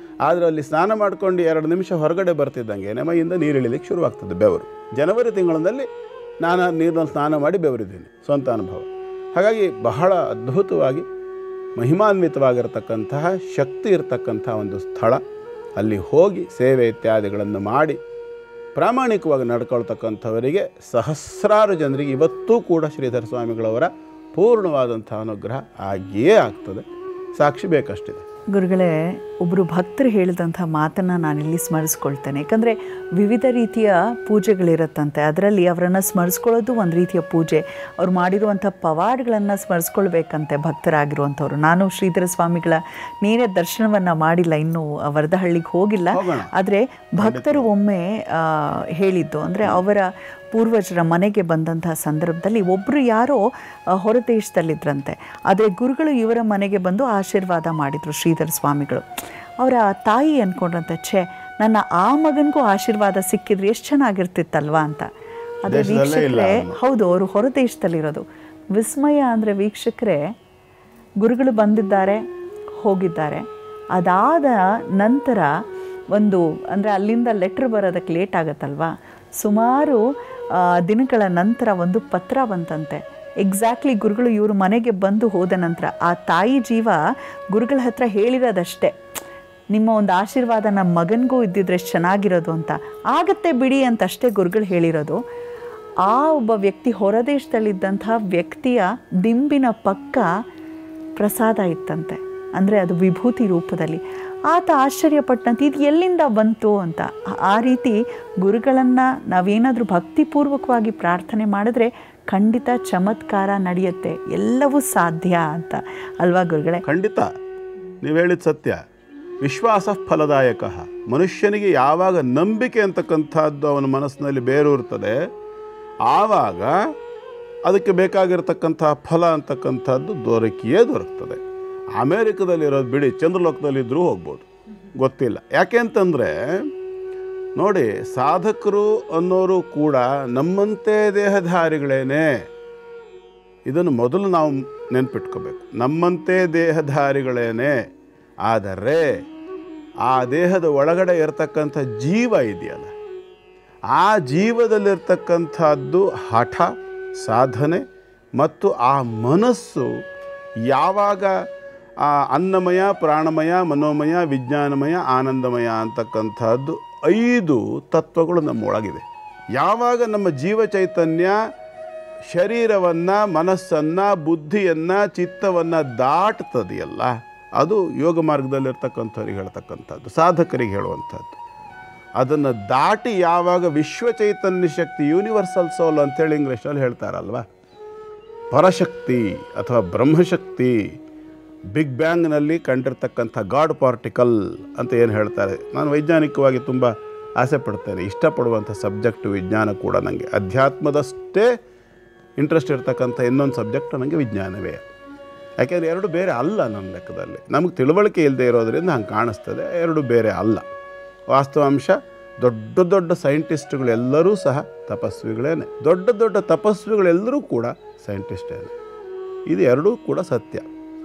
ಆದರೆ ಅಲ್ಲಿ ಸ್ನಾನ ಮಾಡ್ಕೊಂಡು 2 ನಿಮಿಷ ಹೊರಗಡೆ ಬರ್ತಿದ್ದಂಗೆ ಮೈಯಿಂದ ನೀರು ಇಳಿಲಿಕ್ಕೆ ಶುರುವಾಗ್ತದೆ ಬೆವರು. ಜನವರಿ ತಿಂಗಳಿನಲ್ಲಿ ನಾನು ನೀರಿನಲ್ಲಿ ಸ್ನಾನ ಮಾಡಿ ಬೆವರಿದ್ದೀನಿ, ಸ್ವಂತ ಅನುಭವ. ಹಾಗಾಗಿ ಬಹಳ ಅದ್ಭುತವಾಗಿ ಮಹಿಮಾನ್ವಿತವಾಗಿರತಕ್ಕಂತಹ ಶಕ್ತಿ ಇರತಕ್ಕಂಥ ಒಂದು ಸ್ಥಳ. ಅಲ್ಲಿ ಹೋಗಿ ಸೇವೆ ಇತ್ಯಾದಿಗಳನ್ನು ಮಾಡಿ ಪ್ರಾಮಾಣಿಕವಾಗಿ ನಡ್ಕೊಳ್ತಕ್ಕಂಥವರಿಗೆ ಸಹಸ್ರಾರು ಜನರಿಗೆ ಇವತ್ತೂ ಕೂಡ ಶ್ರೀಧರ ಸ್ವಾಮಿಗಳವರ ಪೂರ್ಣವಾದಂಥ ಅನುಗ್ರಹ ಆಗಿಯೇ ಆಗ್ತದೆ. ಸಾಕ್ಷಿ ಬೇಕಷ್ಟಿದೆ. ಗುರುಗಳೇ, ಒಬ್ಬರು ಭಕ್ತರು ಹೇಳಿದಂಥ ಮಾತನ್ನು ನಾನಿಲ್ಲಿ ಸ್ಮರಿಸ್ಕೊಳ್ತೇನೆ. ಯಾಕಂದರೆ ವಿವಿಧ ರೀತಿಯ ಪೂಜೆಗಳಿರುತ್ತಂತೆ, ಅದರಲ್ಲಿ ಅವರನ್ನು ಸ್ಮರಿಸ್ಕೊಳ್ಳೋದು ಒಂದು ರೀತಿಯ ಪೂಜೆ. ಅವ್ರು ಮಾಡಿರುವಂಥ ಪವಾಡಗಳನ್ನು ಸ್ಮರಿಸ್ಕೊಳ್ಬೇಕಂತೆ ಭಕ್ತರಾಗಿರುವಂಥವ್ರು. ನಾನು ಶ್ರೀಧರ ಸ್ವಾಮಿಗಳ ನೇರ ದರ್ಶನವನ್ನು ಮಾಡಿಲ್ಲ, ಇನ್ನೂ ವರದಹಳ್ಳಿಗೆ ಹೋಗಿಲ್ಲ. ಆದರೆ ಭಕ್ತರು ಒಮ್ಮೆ ಹೇಳಿದ್ದು ಅಂದರೆ ಅವರ ಪೂರ್ವಜರ ಮನೆಗೆ ಬಂದಂತಹ ಸಂದರ್ಭದಲ್ಲಿ ಒಬ್ಬರು ಯಾರೋ ಹೊರ ದೇಶದಲ್ಲಿದ್ದರಂತೆ. ಆದರೆ ಗುರುಗಳು ಇವರ ಮನೆಗೆ ಬಂದು ಆಶೀರ್ವಾದ ಮಾಡಿದರು ಶ್ರೀಧರ ಸ್ವಾಮಿಗಳು. ಅವರ ತಾಯಿ ಅಂದ್ಕೊಂಡ್ರಂತೆ, ನನ್ನ ಆ ಮಗನಿಗೂ ಆಶೀರ್ವಾದ ಸಿಕ್ಕಿದ್ರೆ ಎಷ್ಟು ಚೆನ್ನಾಗಿರ್ತಿತ್ತಲ್ವಾ ಅಂತ. ಆದರೆ ವೀಕ್ಷಕರೇ, ಹೌದು, ಅವರು ಹೊರ ದೇಶದಲ್ಲಿರೋದು. ವಿಸ್ಮಯ ಅಂದರೆ ವೀಕ್ಷಕರೇ, ಗುರುಗಳು ಬಂದಿದ್ದಾರೆ, ಹೋಗಿದ್ದಾರೆ. ಅದಾದ ನಂತರ ಒಂದು ಅಂದರೆ ಅಲ್ಲಿಂದ ಲೆಟ್ರ್ ಬರೋದಕ್ಕೆ ಲೇಟ್ ಆಗುತ್ತಲ್ವಾ, ಸುಮಾರು ದಿನಗಳ ನಂತರ ಒಂದು ಪತ್ರ ಬಂತಂತೆ. ಎಕ್ಸಾಕ್ಟ್ಲಿ ಗುರುಗಳು ಇವರು ಮನೆಗೆ ಬಂದು ಹೋದ ನಂತರ ಆ ತಾಯಿ ಜೀವ ಗುರುಗಳ ಹತ್ರ ಹೇಳಿರೋದಷ್ಟೇ, ನಿಮ್ಮ ಒಂದು ಆಶೀರ್ವಾದ ನಮ್ಮ ಮಗನಿಗೂ ಇದ್ದಿದ್ರೆ ಎಷ್ಟು ಚೆನ್ನಾಗಿರೋದು ಅಂತ. ಆಗತ್ತೆ ಬಿಡಿ ಅಂತ ಅಷ್ಟೇ ಗುರುಗಳು ಹೇಳಿರೋದು. ಆ ಒಬ್ಬ ವ್ಯಕ್ತಿ ಹೊರದೇಶದಲ್ಲಿದ್ದಂಥ ವ್ಯಕ್ತಿಯ ದಿಂಬಿನ ಪಕ್ಕ ಪ್ರಸಾದ ಇತ್ತಂತೆ, ಅಂದರೆ ಅದು ವಿಭೂತಿ ರೂಪದಲ್ಲಿ. ಆತ ಆಶ್ಚರ್ಯಪಟ್ಟಂತೆ ಇದು ಎಲ್ಲಿಂದ ಬಂತು ಅಂತ. ಆ ರೀತಿ ಗುರುಗಳನ್ನು ನಾವೇನಾದರೂ ಭಕ್ತಿಪೂರ್ವಕವಾಗಿ ಪ್ರಾರ್ಥನೆ ಮಾಡಿದ್ರೆ ಖಂಡಿತ ಚಮತ್ಕಾರ ನಡೆಯುತ್ತೆ, ಎಲ್ಲವೂ ಸಾಧ್ಯ ಅಂತ ಅಲ್ವಾ ಗುರುಗಳೇ? ಖಂಡಿತ ನೀವು ಹೇಳಿದ ಸತ್ಯ. ವಿಶ್ವಾಸ ಫಲದಾಯಕ. ಮನುಷ್ಯನಿಗೆ ಯಾವಾಗ ನಂಬಿಕೆ ಅಂತಕ್ಕಂಥದ್ದು ಅವನ ಮನಸ್ಸಿನಲ್ಲಿ ಬೇರೂರ್ತದೆ, ಆವಾಗ ಅದಕ್ಕೆ ಬೇಕಾಗಿರ್ತಕ್ಕಂಥ ಫಲ ಅಂತಕ್ಕಂಥದ್ದು ದೊರಕುತ್ತದೆ. ಅಮೇರಿಕದಲ್ಲಿರೋದು ಬಿಡಿ, ಚಂದ್ರಲೋಕದಲ್ಲಿದ್ದರೂ ಹೋಗ್ಬೋದು, ಗೊತ್ತಿಲ್ಲ. ಯಾಕೆ ಅಂತಂದರೆ ನೋಡಿ, ಸಾಧಕರು ಅನ್ನೋರು ಕೂಡ ನಮ್ಮಂತೆ ದೇಹಧಾರಿಗಳೇನೆ. ಇದನ್ನು ಮೊದಲು ನಾವು ನೆನ್ಪಿಟ್ಕೋಬೇಕು. ನಮ್ಮಂತೆ ದೇಹಧಾರಿಗಳೇನೆ, ಆದರೆ ಆ ದೇಹದ ಒಳಗಡೆ ಇರತಕ್ಕಂಥ ಜೀವ ಇದೆಯಲ್ಲ, ಆ ಜೀವದಲ್ಲಿರ್ತಕ್ಕಂಥದ್ದು ಹಠ, ಸಾಧನೆ ಮತ್ತು ಆ ಮನಸ್ಸು ಯಾವಾಗ ಆ ಅನ್ನಮಯ, ಪ್ರಾಣಮಯ, ಮನೋಮಯ, ವಿಜ್ಞಾನಮಯ, ಆನಂದಮಯ ಅಂತಕ್ಕಂಥದ್ದು 5 ತತ್ವಗಳು ನಮ್ಮೊಳಗಿದೆ. ಯಾವಾಗ ನಮ್ಮ ಜೀವ ಚೈತನ್ಯ ಶರೀರವನ್ನು, ಮನಸ್ಸನ್ನು, ಬುದ್ಧಿಯನ್ನು, ಚಿತ್ತವನ್ನು ದಾಟ್ತದೆಯಲ್ಲ, ಅದು ಯೋಗ ಮಾರ್ಗದಲ್ಲಿರ್ತಕ್ಕಂಥವ್ರಿಗೆ ಹೇಳ್ತಕ್ಕಂಥದ್ದು, ಸಾಧಕರಿಗೆ ಹೇಳುವಂಥದ್ದು. ಅದನ್ನು ದಾಟಿ ಯಾವಾಗ ವಿಶ್ವಚೈತನ್ಯ ಶಕ್ತಿ, ಯೂನಿವರ್ಸಲ್ ಸೋಲ್ ಅಂತೇಳಿ ಇಂಗ್ಲೀಷಲ್ಲಿ ಹೇಳ್ತಾರಲ್ವ, ಪರಶಕ್ತಿ ಅಥವಾ ಬ್ರಹ್ಮಶಕ್ತಿ, ಬಿಗ್ ಬ್ಯಾಂಗ್ನಲ್ಲಿ ಕಂಡಿರ್ತಕ್ಕಂಥ ಗಾಡ್ ಪಾರ್ಟಿಕಲ್ ಅಂತ ಏನು ಹೇಳ್ತಾರೆ. ನಾನು ವೈಜ್ಞಾನಿಕವಾಗಿ ತುಂಬ ಆಸೆ ಪಡ್ತೇನೆ, ಇಷ್ಟಪಡುವಂಥ ಸಬ್ಜೆಕ್ಟ್ ವಿಜ್ಞಾನ ಕೂಡ. ನನಗೆ ಅಧ್ಯಾತ್ಮದಷ್ಟೇ ಇಂಟ್ರೆಸ್ಟ್ ಇರ್ತಕ್ಕಂಥ ಇನ್ನೊಂದು ಸಬ್ಜೆಕ್ಟ್ ನನಗೆ ವಿಜ್ಞಾನವೇ. ಯಾಕೆಂದರೆ 2 ಬೇರೆ ಅಲ್ಲ ನನ್ನ ಲೆಕ್ಕದಲ್ಲಿ. ನಮಗೆ ತಿಳುವಳಿಕೆ ಇಲ್ಲದೆ ಇರೋದರಿಂದ ಹಂಗೆ ಕಾಣಿಸ್ತದೆ, 2 ಬೇರೆ ಅಲ್ಲ. ವಾಸ್ತವಾಂಶ ದೊಡ್ಡ ದೊಡ್ಡ ಸೈಂಟಿಸ್ಟ್ಗಳೆಲ್ಲರೂ ಸಹ ತಪಸ್ವಿಗಳೇನೆ, ದೊಡ್ಡ ದೊಡ್ಡ ತಪಸ್ವಿಗಳೆಲ್ಲರೂ ಕೂಡ ಸೈಂಟಿಸ್ಟೇನೆ. ಇದು 2 ಕೂಡ ಸತ್ಯ.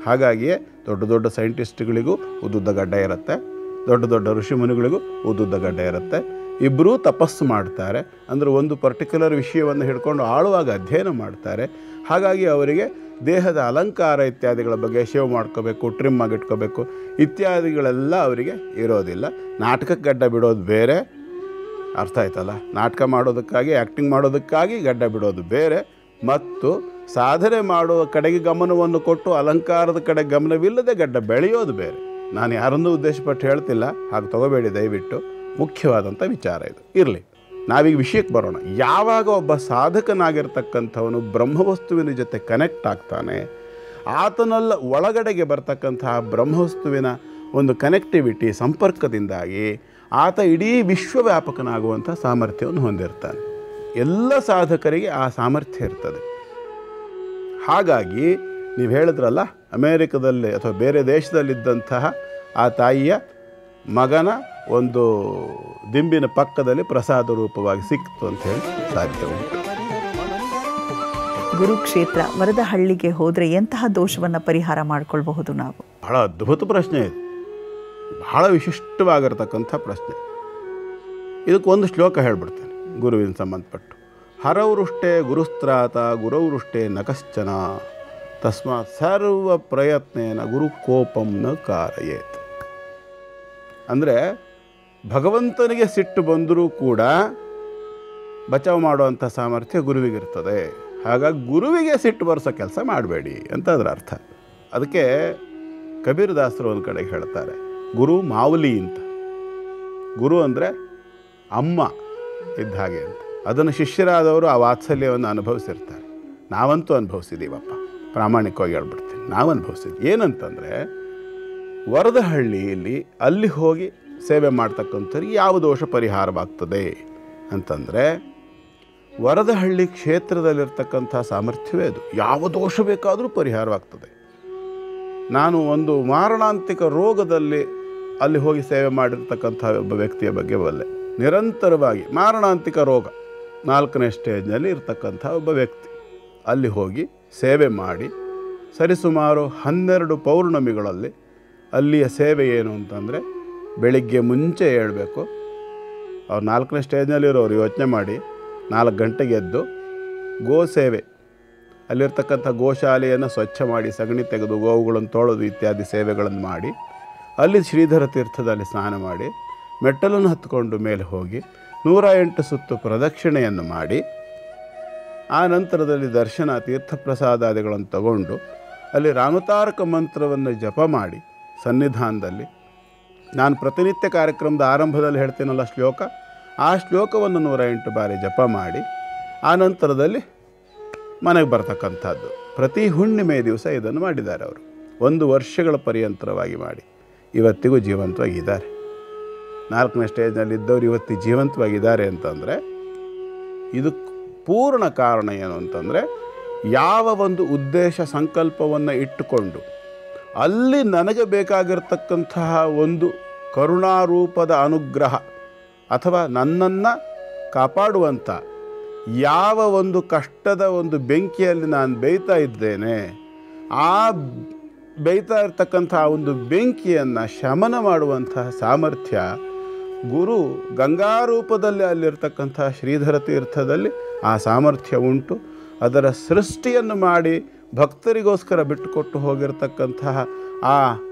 ಹಾಗಾಗಿಯೇ ದೊಡ್ಡ ದೊಡ್ಡ ಸೈಂಟಿಸ್ಟ್ಗಳಿಗೂ ಉದ್ದುದ್ದ ಗಡ್ಡ ಇರುತ್ತೆ, ದೊಡ್ಡ ದೊಡ್ಡ ಋಷಿಮುನಿಗಳಿಗೂ ಉದ್ದುದ್ದ ಗಡ್ಡ ಇರುತ್ತೆ. ಇಬ್ಬರೂ ತಪಸ್ಸು ಮಾಡ್ತಾರೆ, ಅಂದರೆ ಒಂದು ಪರ್ಟಿಕ್ಯುಲರ್ ವಿಷಯವನ್ನು ಹಿಡ್ಕೊಂಡು ಆಳುವಾಗ ಅಧ್ಯಯನ ಮಾಡ್ತಾರೆ. ಹಾಗಾಗಿ ಅವರಿಗೆ ದೇಹದ ಅಲಂಕಾರ ಇತ್ಯಾದಿಗಳ ಬಗ್ಗೆ ಶೇವ್ ಮಾಡ್ಕೋಬೇಕು, ಟ್ರಿಮ್ ಆಗಿಟ್ಕೋಬೇಕು ಇತ್ಯಾದಿಗಳೆಲ್ಲ ಅವರಿಗೆ ಇರೋದಿಲ್ಲ. ನಾಟಕಕ್ಕೆ ಗಡ್ಡ ಬಿಡೋದು ಬೇರೆ, ಅರ್ಥ ಆಯ್ತಲ್ಲ? ನಾಟಕ ಮಾಡೋದಕ್ಕಾಗಿ, ಆ್ಯಕ್ಟಿಂಗ್ ಮಾಡೋದಕ್ಕಾಗಿ ಗಡ್ಡ ಬಿಡೋದು ಬೇರೆ, ಮತ್ತು ಸಾಧನೆ ಮಾಡುವ ಕಡೆಗೆ ಗಮನವನ್ನು ಕೊಟ್ಟು ಅಲಂಕಾರದ ಕಡೆ ಗಮನವಿಲ್ಲದೆ ಗಡ್ಡ ಬೆಳೆಯೋದು ಬೇರೆ. ನಾನು ಯಾರನ್ನೂ ಉದ್ದೇಶಪಟ್ಟು ಹೇಳ್ತಿಲ್ಲ, ಹಾಗೆ ತಗೋಬೇಡಿ ದಯವಿಟ್ಟು. ಮುಖ್ಯವಾದಂಥ ವಿಚಾರ ಇದು. ಇರಲಿ, ನಾವೀಗ ವಿಷಯಕ್ಕೆ ಬರೋಣ. ಯಾವಾಗ ಒಬ್ಬ ಸಾಧಕನಾಗಿರ್ತಕ್ಕಂಥವನು ಬ್ರಹ್ಮವಸ್ತುವಿನ ಜೊತೆ ಕನೆಕ್ಟ್ ಆಗ್ತಾನೆ, ಆತನಲ್ಲ ಒಳಗಡೆಗೆ ಬರ್ತಕ್ಕಂತಹ ಬ್ರಹ್ಮವಸ್ತುವಿನ ಒಂದು ಕನೆಕ್ಟಿವಿಟಿ ಸಂಪರ್ಕದಿಂದಾಗಿ ಆತ ಇಡೀ ವಿಶ್ವವ್ಯಾಪಕನಾಗುವಂಥ ಸಾಮರ್ಥ್ಯವನ್ನು ಹೊಂದಿರ್ತಾನೆ. ಎಲ್ಲ ಸಾಧಕರಿಗೆ ಆ ಸಾಮರ್ಥ್ಯ ಇರ್ತದೆ. ಹಾಗಾಗಿ ನೀವು ಹೇಳಿದ್ರಲ್ಲ, ಅಮೇರಿಕದಲ್ಲಿ ಅಥವಾ ಬೇರೆ ದೇಶದಲ್ಲಿದ್ದಂತಹ ಆ ತಾಯಿಯ ಮಗನ ಒಂದು ದಿಂಬಿನ ಪಕ್ಕದಲ್ಲಿ ಪ್ರಸಾದ ರೂಪವಾಗಿ ಸಿಕ್ತು ಅಂತ ಹೇಳಿ ಸಾಧ್ಯ ಉಂಟು. ಗುರುಕ್ಷೇತ್ರ ವರದಹಳ್ಳಿಗೆ ಹೋದರೆ ಎಂತಹ ದೋಷವನ್ನು ಪರಿಹಾರ ಮಾಡಿಕೊಳ್ಬಹುದು ನಾವು? ಬಹಳ ಅದ್ಭುತ ಪ್ರಶ್ನೆ ಇದು, ಬಹಳ ವಿಶಿಷ್ಟವಾಗಿರ್ತಕ್ಕಂಥ ಪ್ರಶ್ನೆ. ಇದಕ್ಕೊಂದು ಶ್ಲೋಕ ಹೇಳ್ಬಿಡ್ತೇನೆ ಗುರುವಿನ ಸಂಬಂಧಪಟ್ಟು. ಹರವೃಷ್ಟೇ ಗುರುಸ್ತ್ರಾತ ಗುರವೃಷ್ಟೇ ನ ಕಶ್ಚನ ತಸ್ಮಾತ್ ಸರ್ವ ಪ್ರಯತ್ನೇನ ಗುರು ಕೋಪಂ ನ ಕಾರಯೇತ್. ಅಂದರೆ ಭಗವಂತನಿಗೆ ಸಿಟ್ಟು ಬಂದರೂ ಕೂಡ ಬಚಾವ್ ಮಾಡುವಂಥ ಸಾಮರ್ಥ್ಯ ಗುರುವಿಗಿರ್ತದೆ. ಹಾಗಾಗಿ ಗುರುವಿಗೆ ಸಿಟ್ಟು ಬರೆಸೋ ಕೆಲಸ ಮಾಡಬೇಡಿ ಅಂತ ಅದರ ಅರ್ಥ. ಅದಕ್ಕೆ ಕಬೀರ್ ದಾಸರು ಒಂದು ಕಡೆಗೆ ಹೇಳ್ತಾರೆ, ಗುರು ಮಾವುಲಿ ಅಂತ. ಗುರು ಅಂದರೆ ಅಮ್ಮ ಇದ್ದ ಹಾಗೆ ಅಂತ. ಅದನ್ನು ಶಿಷ್ಯರಾದವರು ಆ ವಾತ್ಸಲ್ಯವನ್ನು ಅನುಭವಿಸಿರ್ತಾರೆ. ನಾವಂತೂ ಅನುಭವಿಸಿದ್ದೀವಪ್ಪ, ಪ್ರಾಮಾಣಿಕವಾಗಿ ಹೇಳ್ಬಿಡ್ತೀನಿ, ನಾವು ಅನುಭವಿಸಿದ್ವಿ. ಏನಂತಂದರೆ, ವರದಹಳ್ಳಿಯಲ್ಲಿ ಅಲ್ಲಿ ಹೋಗಿ ಸೇವೆ ಮಾಡ್ತಕ್ಕಂಥವ್ರಿಗೆ ಯಾವ ದೋಷ ಪರಿಹಾರವಾಗ್ತದೆ ಅಂತಂದರೆ, ವರದಹಳ್ಳಿ ಕ್ಷೇತ್ರದಲ್ಲಿರ್ತಕ್ಕಂಥ ಸಾಮರ್ಥ್ಯವೇ ಅದು. ಯಾವ ದೋಷ ಬೇಕಾದರೂ ಪರಿಹಾರವಾಗ್ತದೆ. ನಾನು ಒಂದು ಮಾರಣಾಂತಿಕ ರೋಗದಲ್ಲಿ ಅಲ್ಲಿ ಹೋಗಿ ಸೇವೆ ಮಾಡಿರ್ತಕ್ಕಂಥ ಒಬ್ಬ ವ್ಯಕ್ತಿಯ ಬಗ್ಗೆ ಬಲ್ಲೆ. ನಿರಂತರವಾಗಿ ಮಾರಣಾಂತಿಕ ರೋಗ 4ನೇ ಸ್ಟೇಜ್ನಲ್ಲಿ ಇರ್ತಕ್ಕಂಥ ಒಬ್ಬ ವ್ಯಕ್ತಿ ಅಲ್ಲಿ ಹೋಗಿ ಸೇವೆ ಮಾಡಿ ಸರಿಸುಮಾರು 12 ಪೌರ್ಣಮಿಗಳಲ್ಲಿ ಅಲ್ಲಿಯ ಸೇವೆ ಏನು ಅಂತಂದರೆ, ಬೆಳಿಗ್ಗೆ ಮುಂಚೆ ಹೇಳಬೇಕು. ಅವ್ರು 4ನೇ ಸ್ಟೇಜ್ನಲ್ಲಿರೋರು ಯೋಚನೆ ಮಾಡಿ, 4 ಗಂಟೆಗೆ ಎದ್ದು ಗೋ ಸೇವೆ, ಅಲ್ಲಿರ್ತಕ್ಕಂಥ ಗೋಶಾಲೆಯನ್ನು ಸ್ವಚ್ಛ ಮಾಡಿ ಸಗಣಿ ತೆಗೆದು ಗೋವುಗಳನ್ನು ತೊಳೆದು ಇತ್ಯಾದಿ ಸೇವೆಗಳನ್ನು ಮಾಡಿ, ಅಲ್ಲಿ ಶ್ರೀಧರ ತೀರ್ಥದಲ್ಲಿ ಸ್ನಾನ ಮಾಡಿ ಮೆಟ್ಟಲನ್ನು ಹತ್ಕೊಂಡು ಮೇಲೆ ಹೋಗಿ 108 ಸುತ್ತು ಪ್ರದಕ್ಷಿಣೆಯನ್ನು ಮಾಡಿ, ಆ ನಂತರದಲ್ಲಿ ದರ್ಶನ ತೀರ್ಥಪ್ರಸಾದಾದಿಗಳನ್ನು ತಗೊಂಡು ಅಲ್ಲಿ ರಾಮತಾರಕ ಮಂತ್ರವನ್ನು ಜಪ ಮಾಡಿ ಸನ್ನಿಧಾನದಲ್ಲಿ, ನಾನು ಪ್ರತಿನಿತ್ಯ ಕಾರ್ಯಕ್ರಮದ ಆರಂಭದಲ್ಲಿ ಹೇಳ್ತೀನಲ್ಲ ಶ್ಲೋಕ, ಆ ಶ್ಲೋಕವನ್ನು 108 ಬಾರಿ ಜಪ ಮಾಡಿ ಆ ನಂತರದಲ್ಲಿ ಮನೆಗೆ ಬರ್ತಕ್ಕಂಥದ್ದು. ಪ್ರತಿ ಹುಣ್ಣಿಮೆ ದಿವಸ ಇದನ್ನು ಮಾಡಿದ್ದಾರೆ ಅವರು. 1 ವರ್ಷಗಳ ಪರ್ಯಂತರವಾಗಿ ಮಾಡಿ ಇವತ್ತಿಗೂ ಜೀವಂತವಾಗಿದ್ದಾರೆ. 4ನೇ ಸ್ಟೇಜ್ನಲ್ಲಿದ್ದವರು ಇವತ್ತಿಗೆ ಜೀವಂತವಾಗಿದ್ದಾರೆ ಅಂತಂದರೆ ಇದು ಪೂರ್ಣ ಕಾರಣ ಏನು ಅಂತಂದರೆ, ಯಾವ ಒಂದು ಉದ್ದೇಶ ಸಂಕಲ್ಪವನ್ನು ಇಟ್ಟುಕೊಂಡು ಅಲ್ಲಿ ನನಗೆ ಬೇಕಾಗಿರ್ತಕ್ಕಂತಹ ಒಂದು ಕರುಣಾರೂಪದ ಅನುಗ್ರಹ ಅಥವಾ ನನ್ನನ್ನು ಕಾಪಾಡುವಂಥ ಯಾವ ಒಂದು ಕಷ್ಟದ ಒಂದು ಬೆಂಕಿಯಲ್ಲಿ ನಾನು ಬೇಯ್ತಾ ಇದ್ದೇನೆ, ಆ ಬೇಯ್ತಾ ಇರ್ತಕ್ಕಂಥ ಒಂದು ಬೆಂಕಿಯನ್ನು ಶಮನ ಮಾಡುವಂತಹ ಸಾಮರ್ಥ್ಯ ಗುರು ಗಂಗಾರೂಪದಲ್ಲಿ ಅಲ್ಲಿರ್ತಕ್ಕಂಥ ಶ್ರೀಧರ ತೀರ್ಥದಲ್ಲಿ ಆ ಸಾಮರ್ಥ್ಯ ಉಂಟು. ಅದರ ಸೃಷ್ಟಿಯನ್ನು ಮಾಡಿ ಭಕ್ತರಿಗೋಸ್ಕರ ಬಿಟ್ಟುಕೊಟ್ಟು ಹೋಗಿರತಕ್ಕಂತಹ ಆ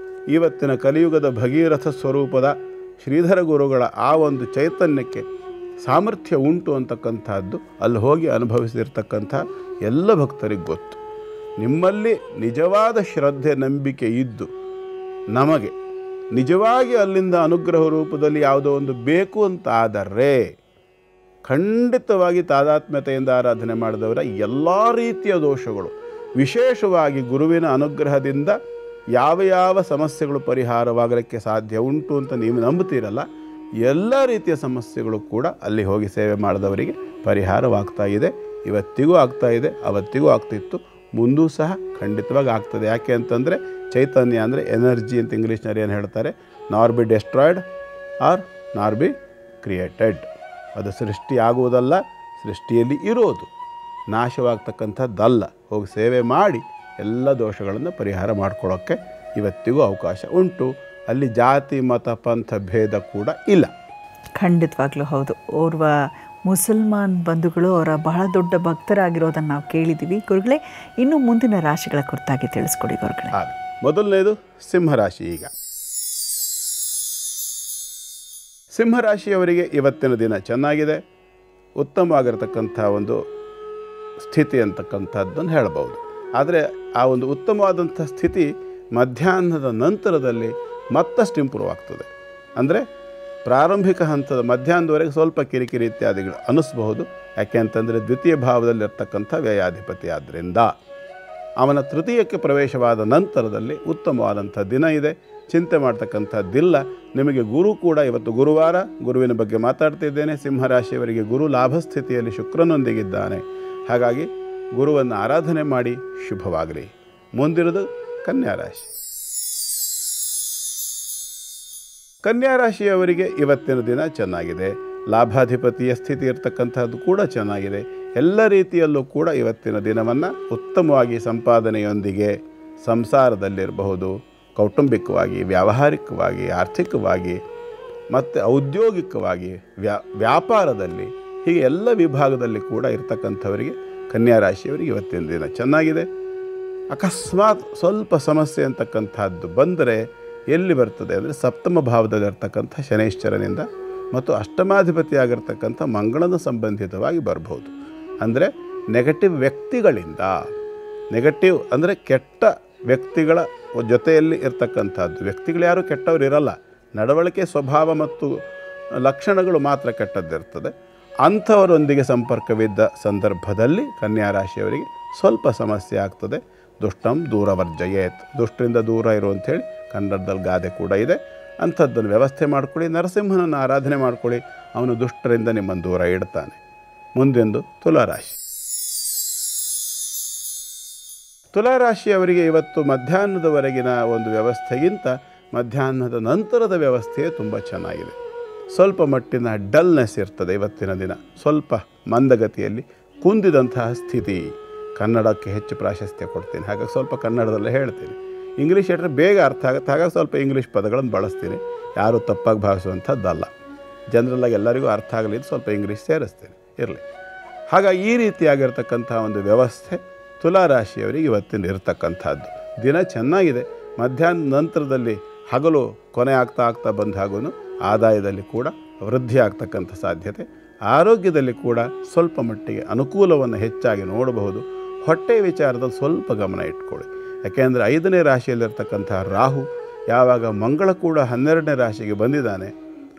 ಇವತ್ತಿನ ಕಲಿಯುಗದ ಭಗೀರಥ ಸ್ವರೂಪದ ಶ್ರೀಧರ ಗುರುಗಳ ಆ ಒಂದು ಚೈತನ್ಯಕ್ಕೆ ಸಾಮರ್ಥ್ಯ ಉಂಟು ಅಂತಕ್ಕಂಥದ್ದು ಅಲ್ಲಿ ಹೋಗಿ ಅನುಭವಿಸಿರ್ತಕ್ಕಂಥ ಎಲ್ಲ ಭಕ್ತರಿಗೆ ಗೊತ್ತು. ನಿಮ್ಮಲ್ಲಿ ನಿಜವಾದ ಶ್ರದ್ಧೆ ನಂಬಿಕೆ ಇದ್ದು ನಮಗೆ ನಿಜವಾಗಿ ಅಲ್ಲಿಂದ ಅನುಗ್ರಹ ರೂಪದಲ್ಲಿ ಯಾವುದೋ ಒಂದು ಬೇಕು ಅಂತ ಆದರೆ ಖಂಡಿತವಾಗಿ ತಾದಾತ್ಮ್ಯತೆಯಿಂದ ಆರಾಧನೆ ಮಾಡಿದವರ ಎಲ್ಲ ರೀತಿಯ ದೋಷಗಳು, ವಿಶೇಷವಾಗಿ ಗುರುವಿನ ಅನುಗ್ರಹದಿಂದ ಯಾವ ಯಾವ ಸಮಸ್ಯೆಗಳು ಪರಿಹಾರವಾಗಲಿಕ್ಕೆ ಸಾಧ್ಯ ಉಂಟು ಅಂತ ನೀವು ನಂಬುತ್ತೀರಲ್ಲ, ಎಲ್ಲ ರೀತಿಯ ಸಮಸ್ಯೆಗಳು ಕೂಡ ಅಲ್ಲಿ ಹೋಗಿ ಸೇವೆ ಮಾಡಿದವರಿಗೆ ಪರಿಹಾರವಾಗ್ತಾ ಇದೆ. ಇವತ್ತಿಗೂ ಆಗ್ತಾ ಇದೆ, ಅವತ್ತಿಗೂ ಆಗ್ತಿತ್ತು, ಮುಂದೂ ಸಹ ಖಂಡಿತವಾಗಿ ಆಗ್ತದೆ. ಯಾಕೆ ಅಂತಂದರೆ ಚೈತನ್ಯ ಅಂದರೆ ಎನರ್ಜಿ ಅಂತ ಇಂಗ್ಲೀಷ್ನಲ್ಲಿ ಏನು ಹೇಳ್ತಾರೆ, ನಾರ್ ಬಿ ಡೆಸ್ಟ್ರಾಯ್ಡ್ ಆರ್ ನಾರ್ ಬಿ ಕ್ರಿಯೇಟೆಡ್. ಅದು ಸೃಷ್ಟಿ ಆಗುವುದಲ್ಲ, ಸೃಷ್ಟಿಯಲ್ಲಿ ಇರೋದು, ನಾಶವಾಗ್ತಕ್ಕಂಥದ್ದಲ್ಲ. ಹೋಗಿ ಸೇವೆ ಮಾಡಿ ಎಲ್ಲ ದೋಷಗಳನ್ನು ಪರಿಹಾರ ಮಾಡ್ಕೊಳ್ಳೋಕ್ಕೆ ಇವತ್ತಿಗೂ ಅವಕಾಶ ಉಂಟು. ಅಲ್ಲಿ ಜಾತಿ ಮತ ಪಂಥ ಭೇದ ಕೂಡ ಇಲ್ಲ. ಖಂಡಿತವಾಗ್ಲೂ ಹೌದು. ಓರ್ವ ಮುಸಲ್ಮಾನ್ ಬಂಧುಗಳು ಅವರ ಬಹಳ ದೊಡ್ಡ ಭಕ್ತರಾಗಿರೋದನ್ನು ನಾವು ಕೇಳಿದ್ದೀವಿ. ಗುರುಗಳೇ, ಇನ್ನು ಮುಂದಿನ ರಾಶಿಗಳ ಕುರಿತಾಗಿ ತಿಳಿಸ್ಕೊಡಿ ಗುರುಗಳೇ. ಮೊದಲನೇದು ಸಿಂಹರಾಶಿ. ಈಗ ಸಿಂಹರಾಶಿಯವರಿಗೆ ಇವತ್ತಿನ ದಿನ ಚೆನ್ನಾಗಿದೆ, ಉತ್ತಮವಾಗಿರತಕ್ಕಂಥ ಒಂದು ಸ್ಥಿತಿ ಅಂತಕ್ಕಂಥದ್ದನ್ನು ಹೇಳಬಹುದು. ಆದರೆ ಆ ಒಂದು ಉತ್ತಮವಾದಂಥ ಸ್ಥಿತಿ ಮಧ್ಯಾಹ್ನದ ನಂತರದಲ್ಲಿ ಮತ್ತಷ್ಟು ಇಂಪ್ರೂವ್ ಆಗ್ತದೆ. ಅಂದರೆ ಪ್ರಾರಂಭಿಕ ಹಂತದ ಮಧ್ಯಾಹ್ನದವರೆಗೆ ಸ್ವಲ್ಪ ಕಿರಿಕಿರಿ ಇತ್ಯಾದಿಗಳು ಅನ್ನಿಸ್ಬಹುದು. ಯಾಕೆ ಅಂತಂದರೆ ದ್ವಿತೀಯ ಭಾವದಲ್ಲಿರ್ತಕ್ಕಂಥ ವ್ಯಯಾಧಿಪತಿ ಆದ್ದರಿಂದ ಅವನ ತೃತೀಯಕ್ಕೆ ಪ್ರವೇಶವಾದ ನಂತರದಲ್ಲಿ ಉತ್ತಮವಾದಂಥ ದಿನ ಇದೆ, ಚಿಂತೆ ಮಾಡ್ತಕ್ಕಂಥದ್ದಿಲ್ಲ. ನಿಮಗೆ ಗುರು ಕೂಡ ಇವತ್ತು ಗುರುವಾರ, ಗುರುವಿನ ಬಗ್ಗೆ ಮಾತಾಡ್ತಿದ್ದೇನೆ. ಸಿಂಹರಾಶಿಯವರಿಗೆ ಗುರು ಲಾಭಸ್ಥಿತಿಯಲ್ಲಿ ಶುಕ್ರನೊಂದಿಗಿದ್ದಾನೆ. ಹಾಗಾಗಿ ಗುರುವನ್ನು ಆರಾಧನೆ ಮಾಡಿ ಶುಭವಾಗಲಿ. ಮುಂದಿರೋದು ಕನ್ಯಾರಾಶಿ. ಕನ್ಯಾರಾಶಿಯವರಿಗೆ ಇವತ್ತಿನ ದಿನ ಚೆನ್ನಾಗಿದೆ, ಲಾಭಾಧಿಪತಿಯ ಸ್ಥಿತಿ ಇರತಕ್ಕಂಥದ್ದು ಕೂಡ ಚೆನ್ನಾಗಿದೆ. ಎಲ್ಲ ರೀತಿಯಲ್ಲೂ ಕೂಡ ಇವತ್ತಿನ ದಿನವನ್ನು ಉತ್ತಮವಾಗಿ ಸಂಪಾದನೆಯೊಂದಿಗೆ ಸಂಸಾರದಲ್ಲಿರಬಹುದು, ಕೌಟುಂಬಿಕವಾಗಿ, ವ್ಯಾವಹಾರಿಕವಾಗಿ, ಆರ್ಥಿಕವಾಗಿ ಮತ್ತು ಔದ್ಯೋಗಿಕವಾಗಿ, ವ್ಯಾಪಾರದಲ್ಲಿ, ಹೀಗೆ ಎಲ್ಲ ವಿಭಾಗದಲ್ಲಿ ಕೂಡ ಇರತಕ್ಕಂಥವರಿಗೆ ಕನ್ಯಾರಾಶಿಯವರಿಗೆ ಇವತ್ತಿನ ದಿನ ಚೆನ್ನಾಗಿದೆ. ಅಕಸ್ಮಾತ್ ಸ್ವಲ್ಪ ಸಮಸ್ಯೆ ಅಂತಕ್ಕಂಥದ್ದು ಬಂದರೆ ಎಲ್ಲಿ ಬರ್ತದೆ ಅಂದರೆ ಸಪ್ತಮ ಭಾವದಲ್ಲಿರ್ತಕ್ಕಂಥ ಶನೈಶ್ಚರನಿಂದ ಮತ್ತು ಅಷ್ಟಮಾಧಿಪತಿಯಾಗಿರ್ತಕ್ಕಂಥ ಮಂಗಳನ ಸಂಬಂಧಿತವಾಗಿ ಬರ್ಬೋದು. ಅಂದರೆ ನೆಗೆಟಿವ್ ವ್ಯಕ್ತಿಗಳಿಂದ, ನೆಗೆಟಿವ್ ಅಂದರೆ ಕೆಟ್ಟ ವ್ಯಕ್ತಿಗಳ ಜೊತೆಯಲ್ಲಿ ಇರ್ತಕ್ಕಂಥದ್ದು. ವ್ಯಕ್ತಿಗಳು ಯಾರು ಕೆಟ್ಟವರು ಇರಲ್ಲ, ನಡವಳಿಕೆ ಸ್ವಭಾವ ಮತ್ತು ಲಕ್ಷಣಗಳು ಮಾತ್ರ ಕೆಟ್ಟದ್ದಿರ್ತದೆ. ಅಂಥವರೊಂದಿಗೆ ಸಂಪರ್ಕವಿದ್ದ ಸಂದರ್ಭದಲ್ಲಿ ಕನ್ಯಾರಾಶಿಯವರಿಗೆ ಸ್ವಲ್ಪ ಸಮಸ್ಯೆ ಆಗ್ತದೆ. ದುಷ್ಟಂ ದೂರವರ್ಜಯೇತ್, ದುಷ್ಟರಿಂದ ದೂರ ಇರು ಅಂಥೇಳಿ ಕನ್ನಡದಲ್ಲಿ ಗಾದೆ ಕೂಡ ಇದೆ. ಅಂಥದ್ದನ್ನು ವ್ಯವಸ್ಥೆ ಮಾಡ್ಕೊಳ್ಳಿ. ನರಸಿಂಹನನ್ನು ಆರಾಧನೆ ಮಾಡ್ಕೊಳ್ಳಿ, ಅವನು ದುಷ್ಟರಿಂದ ನಿಮ್ಮನ್ನು ದೂರ ಇಡ್ತಾನೆ. ಮುಂದೆಂದು ತುಲಾರಾಶಿ. ತುಲಾರಾಶಿಯವರಿಗೆ ಇವತ್ತು ಮಧ್ಯಾಹ್ನದವರೆಗಿನ ಒಂದು ವ್ಯವಸ್ಥೆಗಿಂತ ಮಧ್ಯಾಹ್ನದ ನಂತರದ ವ್ಯವಸ್ಥೆಯೇ ತುಂಬ ಚೆನ್ನಾಗಿದೆ. ಸ್ವಲ್ಪ ಮಟ್ಟಿನ ಡಲ್ನೆಸ್ ಇರ್ತದೆ ಇವತ್ತಿನ ದಿನ, ಸ್ವಲ್ಪ ಮಂದಗತಿಯಲ್ಲಿ ಕುಂದಿದಂತಹ ಸ್ಥಿತಿ. ಕನ್ನಡಕ್ಕೆ ಹೆಚ್ಚು ಪ್ರಾಶಸ್ತ್ಯ ಕೊಡ್ತೀನಿ, ಹಾಗಾಗಿ ಸ್ವಲ್ಪ ಕನ್ನಡದಲ್ಲೇ ಹೇಳ್ತೀನಿ. ಇಂಗ್ಲೀಷ್ ಹೇಳಿದ್ರೆ ಬೇಗ ಅರ್ಥ ಆಗುತ್ತೆ, ಹಾಗಾಗಿ ಸ್ವಲ್ಪ ಇಂಗ್ಲೀಷ್ ಪದಗಳನ್ನು ಬಳಸ್ತೀನಿ. ಯಾರೂ ತಪ್ಪಾಗಿ ಭಾವಿಸುವಂಥದ್ದಲ್ಲ. ಜನರಲ್ಲಾಗಿ ಎಲ್ಲರಿಗೂ ಅರ್ಥ ಆಗಲಿದ್ದು ಸ್ವಲ್ಪ ಇಂಗ್ಲೀಷ್ ಸೇರಿಸ್ತೀನಿ, ಇರಲಿ. ಹಾಗಾಗಿ ಈ ರೀತಿಯಾಗಿರ್ತಕ್ಕಂಥ ಒಂದು ವ್ಯವಸ್ಥೆ ತುಲಾರಾಶಿಯವರಿಗೆ ಇವತ್ತಿನ ಇರತಕ್ಕಂಥದ್ದು. ದಿನ ಚೆನ್ನಾಗಿದೆ. ಮಧ್ಯಾಹ್ನ ನಂತರದಲ್ಲಿ ಹಗಲು ಕೊನೆ ಆಗ್ತಾ ಬಂದ ಹಾಗೂ ಆದಾಯದಲ್ಲಿ ಕೂಡ ವೃದ್ಧಿ ಆಗ್ತಕ್ಕಂಥ ಸಾಧ್ಯತೆ. ಆರೋಗ್ಯದಲ್ಲಿ ಕೂಡ ಸ್ವಲ್ಪ ಮಟ್ಟಿಗೆ ಅನುಕೂಲವನ್ನು ಹೆಚ್ಚಾಗಿ ನೋಡಬಹುದು. ಹೊಟ್ಟೆ ವಿಚಾರದಲ್ಲಿ ಸ್ವಲ್ಪ ಗಮನ ಇಟ್ಕೊಳ್ಳಿ. ಯಾಕೆಂದರೆ 5ನೇ ರಾಶಿಯಲ್ಲಿರ್ತಕ್ಕಂಥ ರಾಹು ಯಾವಾಗ ಮಂಗಳ ಕೂಡ 12ನೇ ರಾಶಿಗೆ ಬಂದಿದ್ದಾನೆ.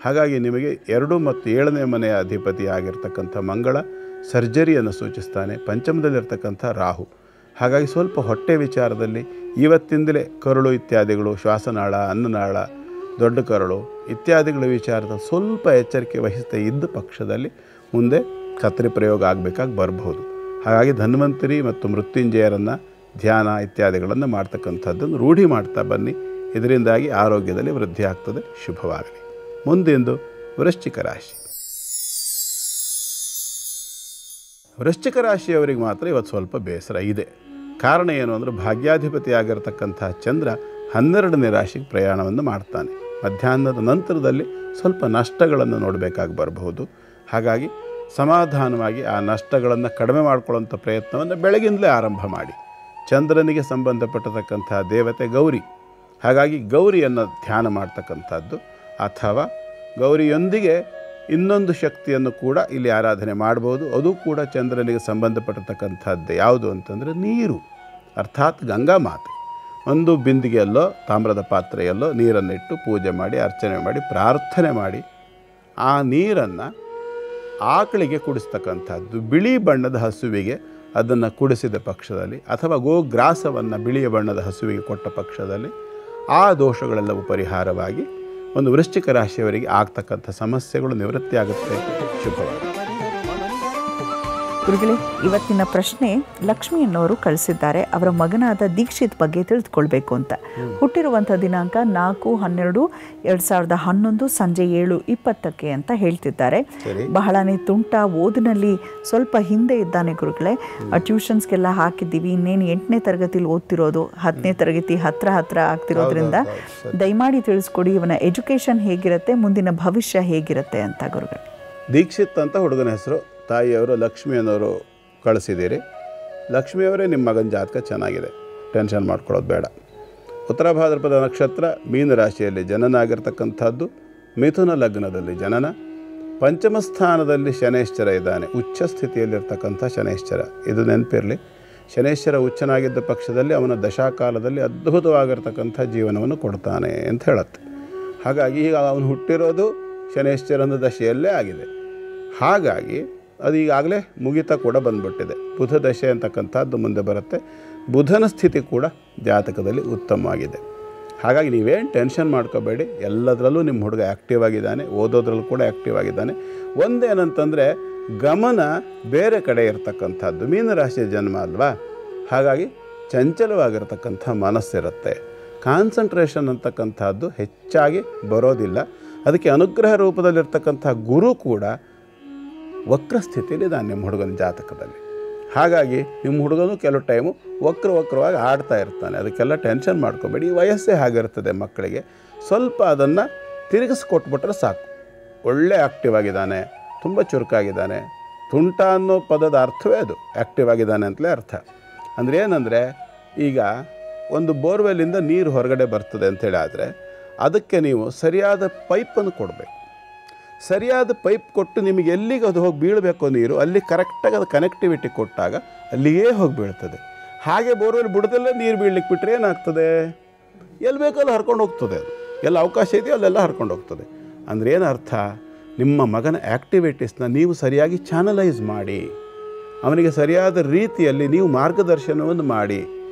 ಹಾಗಾಗಿ ನಿಮಗೆ 2 ಮತ್ತು 7ನೇ ಮನೆಯ ಅಧಿಪತಿ ಆಗಿರ್ತಕ್ಕಂಥ ಮಂಗಳ ಸರ್ಜರಿಯನ್ನು ಸೂಚಿಸ್ತಾನೆ, ಪಂಚಮದಲ್ಲಿರ್ತಕ್ಕಂಥ ರಾಹು. ಹಾಗಾಗಿ ಸ್ವಲ್ಪ ಹೊಟ್ಟೆ ವಿಚಾರದಲ್ಲಿ ಇವತ್ತಿಂದಲೇ ಕರುಳು ಇತ್ಯಾದಿಗಳು, ಶ್ವಾಸನಾಳ, ಅನ್ನನಾಳ, ದೊಡ್ಡ ಕರುಳು ಇತ್ಯಾದಿಗಳ ವಿಚಾರದಲ್ಲಿ ಸ್ವಲ್ಪ ಎಚ್ಚರಿಕೆ ವಹಿಸ್ತಾ ಇದ್ದ ಪಕ್ಷದಲ್ಲಿ ಮುಂದೆ ಕತ್ತರಿ ಪ್ರಯೋಗ ಆಗಬೇಕಾಗಿ ಬರಬಹುದು. ಹಾಗಾಗಿ ಧನ್ವಂತರಿ ಮತ್ತು ಮೃತ್ಯುಂಜಯರನ್ನು ಧ್ಯಾನ ಇತ್ಯಾದಿಗಳನ್ನು ಮಾಡ್ತಕ್ಕಂಥದ್ದನ್ನು ರೂಢಿ ಮಾಡ್ತಾ ಬನ್ನಿ. ಇದರಿಂದಾಗಿ ಆರೋಗ್ಯದಲ್ಲಿ ವೃದ್ಧಿ ಆಗ್ತದೆ. ಶುಭವಾಗಲಿ. ಮುಂದೆಂದು ವೃಶ್ಚಿಕ ರಾಶಿ. ವೃಶ್ಚಿಕ ರಾಶಿಯವರಿಗೆ ಮಾತ್ರ ಇವತ್ತು ಸ್ವಲ್ಪ ಬೇಸರ ಇದೆ. ಕಾರಣ ಏನು ಅಂದರೆ ಭಾಗ್ಯಾಧಿಪತಿ ಆಗಿರತಕ್ಕಂಥ ಚಂದ್ರ 12ನೇ ರಾಶಿಗೆ ಪ್ರಯಾಣವನ್ನು ಮಾಡ್ತಾನೆ. ಮಧ್ಯಾಹ್ನದ ನಂತರದಲ್ಲಿ ಸ್ವಲ್ಪ ನಷ್ಟಗಳನ್ನು ನೋಡಬೇಕಾಗಿ ಬರಬಹುದು. ಹಾಗಾಗಿ ಸಮಾಧಾನವಾಗಿ ಆ ನಷ್ಟಗಳನ್ನು ಕಡಿಮೆ ಮಾಡಿಕೊಳ್ಳುವಂಥ ಪ್ರಯತ್ನವನ್ನು ಬೆಳಗಿಂದಲೇ ಆರಂಭ ಮಾಡಿ. ಚಂದ್ರನಿಗೆ ಸಂಬಂಧಪಟ್ಟತಕ್ಕಂಥ ದೇವತೆ ಗೌರಿ, ಹಾಗಾಗಿ ಗೌರಿಯನ್ನು ಧ್ಯಾನ ಮಾಡ್ತಕ್ಕಂಥದ್ದು, ಅಥವಾ ಗೌರಿಯೊಂದಿಗೆ ಇನ್ನೊಂದು ಶಕ್ತಿಯನ್ನು ಕೂಡ ಇಲ್ಲಿ ಆರಾಧನೆ ಮಾಡ್ಬೋದು. ಅದು ಕೂಡ ಚಂದ್ರನಿಗೆ ಸಂಬಂಧಪಟ್ಟತಕ್ಕಂಥದ್ದು. ಯಾವುದು ಅಂತಂದರೆ ನೀರು, ಅರ್ಥಾತ್ ಗಂಗಾ ಮಾತೆ. ಒಂದು ಬಿಂದಿಗೆಯಲ್ಲೋ ತಾಮ್ರದ ಪಾತ್ರೆಯಲ್ಲೋ ನೀರನ್ನಿಟ್ಟು ಪೂಜೆ ಮಾಡಿ, ಅರ್ಚನೆ ಮಾಡಿ, ಪ್ರಾರ್ಥನೆ ಮಾಡಿ ಆ ನೀರನ್ನು ಆಕಳಿಗೆ ಕುಡಿಸ್ತಕ್ಕಂಥದ್ದು. ಬಿಳಿ ಬಣ್ಣದ ಹಸುವಿಗೆ ಅದನ್ನು ಕುಡಿಸಿದ ಪಕ್ಷದಲ್ಲಿ, ಅಥವಾ ಗೋಗ್ರಾಸವನ್ನು ಬಿಳಿಯ ಬಣ್ಣದ ಹಸುವಿಗೆ ಕೊಟ್ಟ ಪಕ್ಷದಲ್ಲಿ ಆ ದೋಷಗಳೆಲ್ಲವೂ ಪರಿಹಾರವಾಗಿ ಒಂದು ವೃಶ್ಚಿಕ ರಾಶಿಯವರಿಗೆ ಆಗ್ತಕ್ಕಂಥ ಸಮಸ್ಯೆಗಳು ನಿವೃತ್ತಿ ಆಗುತ್ತೆ. ಶುಭವಾಗಿ. ಗುರುಗಳೇ, ಇವತ್ತಿನ ಪ್ರಶ್ನೆ ಲಕ್ಷ್ಮಿ ಅನ್ನೋರು ಕಳಿಸಿದ್ದಾರೆ. ಅವರ ಮಗನಾದ ದೀಕ್ಷಿತ್ ಬಗ್ಗೆ ತಿಳಿದುಕೊಳ್ಬೇಕು ಅಂತ. ಹುಟ್ಟಿರುವಂಥ ದಿನಾಂಕ 4/12/2011 ಸಂಜೆ 7:20 ಅಂತ ಹೇಳ್ತಿದ್ದಾರೆ. ಬಹಳನೇ ತುಂಟ, ಓದಿನಲ್ಲಿ ಸ್ವಲ್ಪ ಹಿಂದೆ ಇದ್ದಾನೆ ಗುರುಗಳೇ. ಟ್ಯೂಷನ್ಸ್ಗೆಲ್ಲ ಹಾಕಿದ್ದೀವಿ. ಇನ್ನೇನು 8ನೇ ತರಗತಿಲಿ ಓದ್ತಿರೋದು, 10ನೇ ತರಗತಿ ಹತ್ರ ಆಗ್ತಿರೋದ್ರಿಂದ ದಯಮಾಡಿ ತಿಳಿಸ್ಕೊಡಿ, ಇವನ ಎಜುಕೇಷನ್ ಹೇಗಿರುತ್ತೆ, ಮುಂದಿನ ಭವಿಷ್ಯ ಹೇಗಿರುತ್ತೆ ಅಂತ ಗುರುಗಳೇ. ದೀಕ್ಷಿತ್ ಅಂತ ಹುಡುಗನ ಹೆಸರು. ತಾಯಿಯವರು ಲಕ್ಷ್ಮಿ ಅನ್ನೋರು ಕಳಿಸಿದ್ದೀರಿ. ಲಕ್ಷ್ಮಿಯವರೇ ನಿಮ್ಮ ಮಗನ ಜಾತಕ ಚೆನ್ನಾಗಿದೆ, ಟೆನ್ಷನ್ ಮಾಡ್ಕೊಳ್ಳೋದು ಬೇಡ. ಉತ್ತರ ಭಾದ್ರಪದ ನಕ್ಷತ್ರ, ಮೀನ ರಾಶಿಯಲ್ಲಿ ಜನನ ಆಗಿರ್ತಕ್ಕಂಥದ್ದು, ಮಿಥುನ ಲಗ್ನದಲ್ಲಿ ಜನನ, ಪಂಚಮ ಸ್ಥಾನದಲ್ಲಿ ಶನೈಶ್ಚರ ಇದ್ದಾನೆ, ಉಚ್ಚ ಸ್ಥಿತಿಯಲ್ಲಿರ್ತಕ್ಕಂಥ ಶನೈಶ್ಚರ. ಇದು ನೆನಪಿರಲಿ, ಶನೈಶ್ಚರ ಉಚ್ಚನಾಗಿದ್ದ ಪಕ್ಷದಲ್ಲಿ ಅವನ ದಶಾಕಾಲದಲ್ಲಿ ಅದ್ಭುತವಾಗಿರ್ತಕ್ಕಂಥ ಜೀವನವನ್ನು ಕೊಡ್ತಾನೆ ಅಂತ ಹೇಳುತ್ತೆ. ಹಾಗಾಗಿ ಈಗ ಅವನು ಹುಟ್ಟಿರೋದು ಶನೈಶ್ಚರನ ದಶೆಯಲ್ಲೇ ಆಗಿದೆ. ಹಾಗಾಗಿ ಅದು ಈಗಾಗಲೇ ಮುಗಿತಾ ಕೂಡ ಬಂದ್ಬಿಟ್ಟಿದೆ. ಬುಧ ದಶೆ ಅಂತಕ್ಕಂಥದ್ದು ಮುಂದೆ ಬರುತ್ತೆ. ಬುಧನ ಸ್ಥಿತಿ ಕೂಡ ಜಾತಕದಲ್ಲಿ ಉತ್ತಮವಾಗಿದೆ. ಹಾಗಾಗಿ ನೀವೇನು ಟೆನ್ಷನ್ ಮಾಡ್ಕೋಬೇಡಿ. ಎಲ್ಲದರಲ್ಲೂ ನಿಮ್ಮ ಹುಡುಗ ಆ್ಯಕ್ಟಿವ್ ಆಗಿದ್ದಾನೆ, ಓದೋದ್ರಲ್ಲೂ ಕೂಡ ಆ್ಯಕ್ಟಿವ್ ಆಗಿದ್ದಾನೆ. ಒಂದೇನಂತಂದರೆ ಗಮನ ಬೇರೆ ಕಡೆ ಇರತಕ್ಕಂಥದ್ದು. ಮೀನರಾಶಿಯ ಜನ್ಮ ಅಲ್ವಾ, ಹಾಗಾಗಿ ಚಂಚಲವಾಗಿರ್ತಕ್ಕಂಥ ಮನಸ್ಸಿರುತ್ತೆ. ಕಾನ್ಸಂಟ್ರೇಷನ್ ಅಂತಕ್ಕಂಥದ್ದು ಹೆಚ್ಚಾಗಿ ಬರೋದಿಲ್ಲ. ಅದಕ್ಕೆ ಅನುಗ್ರಹ ರೂಪದಲ್ಲಿರ್ತಕ್ಕಂಥ ಗುರು ಕೂಡ ವಕ್ರಸ್ಥಿತಿಯಲ್ಲಿದ್ದಾನೆ ನಿಮ್ಮ ಹುಡುಗನ ಜಾತಕದಲ್ಲಿ. ಹಾಗಾಗಿ ನಿಮ್ಮ ಹುಡುಗನು ಕೆಲವು ಟೈಮು ವಕ್ರವಾಗಿ ಆಡ್ತಾ ಇರ್ತಾನೆ. ಅದಕ್ಕೆಲ್ಲ ಟೆನ್ಷನ್ ಮಾಡ್ಕೋಬೇಡಿ. ಈ ವಯಸ್ಸೇ ಹಾಗಿರ್ತದೆ ಮಕ್ಕಳಿಗೆ. ಸ್ವಲ್ಪ ಅದನ್ನು ತಿರುಗಿಸ್ಕೊಟ್ಬಿಟ್ರೆ ಸಾಕು. ಒಳ್ಳೆ ಆ್ಯಕ್ಟಿವ್ ಆಗಿದ್ದಾನೆ, ತುಂಬ ಚುರುಕಾಗಿದ್ದಾನೆ. ತುಂಟ ಅನ್ನೋ ಪದದ ಅರ್ಥವೇ ಅದು, ಆ್ಯಕ್ಟಿವ್ ಆಗಿದ್ದಾನೆ ಅಂತಲೇ ಅರ್ಥ. ಅಂದರೆ ಏನಂದರೆ, ಈಗ ಒಂದು ಬೋರ್ವೆಲ್ಲಿಂದ ನೀರು ಹೊರಗಡೆ ಬರ್ತದೆ ಅಂಥೇಳಿ ಆದರೆ ಅದಕ್ಕೆ ನೀವು ಸರಿಯಾದ ಪೈಪನ್ನು ಕೊಡಬೇಕು. ಸರಿಯಾದ ಪೈಪ್ ಕೊಟ್ಟು ನಿಮಗೆ ಎಲ್ಲಿಗೆ ಅದು ಹೋಗಿ ಬೀಳಬೇಕು ನೀರು, ಅಲ್ಲಿ ಕರೆಕ್ಟಾಗಿ ಅದು ಕನೆಕ್ಟಿವಿಟಿ ಕೊಟ್ಟಾಗ ಅಲ್ಲಿಯೇ ಹೋಗಿ ಬೀಳ್ತದೆ. ಹಾಗೆ ಬೋರ್ವೆಲ್ ಬುಡದಲ್ಲೇ ನೀರು ಬೀಳಲಿಕ್ಕೆ ಬಿಟ್ಟರೆ ಏನಾಗ್ತದೆ, ಎಲ್ಲಿ ಬೇಕಲ್ಲಿ ಹರ್ಕೊಂಡು ಹೋಗ್ತದೆ. ಅದು ಎಲ್ಲ ಅವಕಾಶ ಇದೆಯೋ ಅಲ್ಲೆಲ್ಲ ಹರ್ಕೊಂಡು ಹೋಗ್ತದೆ. ಅಂದರೆ ಏನು ಅರ್ಥ, ನಿಮ್ಮ ಮಗನ ಆ್ಯಕ್ಟಿವಿಟೀಸ್ನ ನೀವು ಸರಿಯಾಗಿ ಚಾನಲೈಸ್ ಮಾಡಿ, ಅವನಿಗೆ ಸರಿಯಾದ ರೀತಿಯಲ್ಲಿ ನೀವು ಮಾರ್ಗದರ್ಶನವನ್ನು ಮಾಡಿ.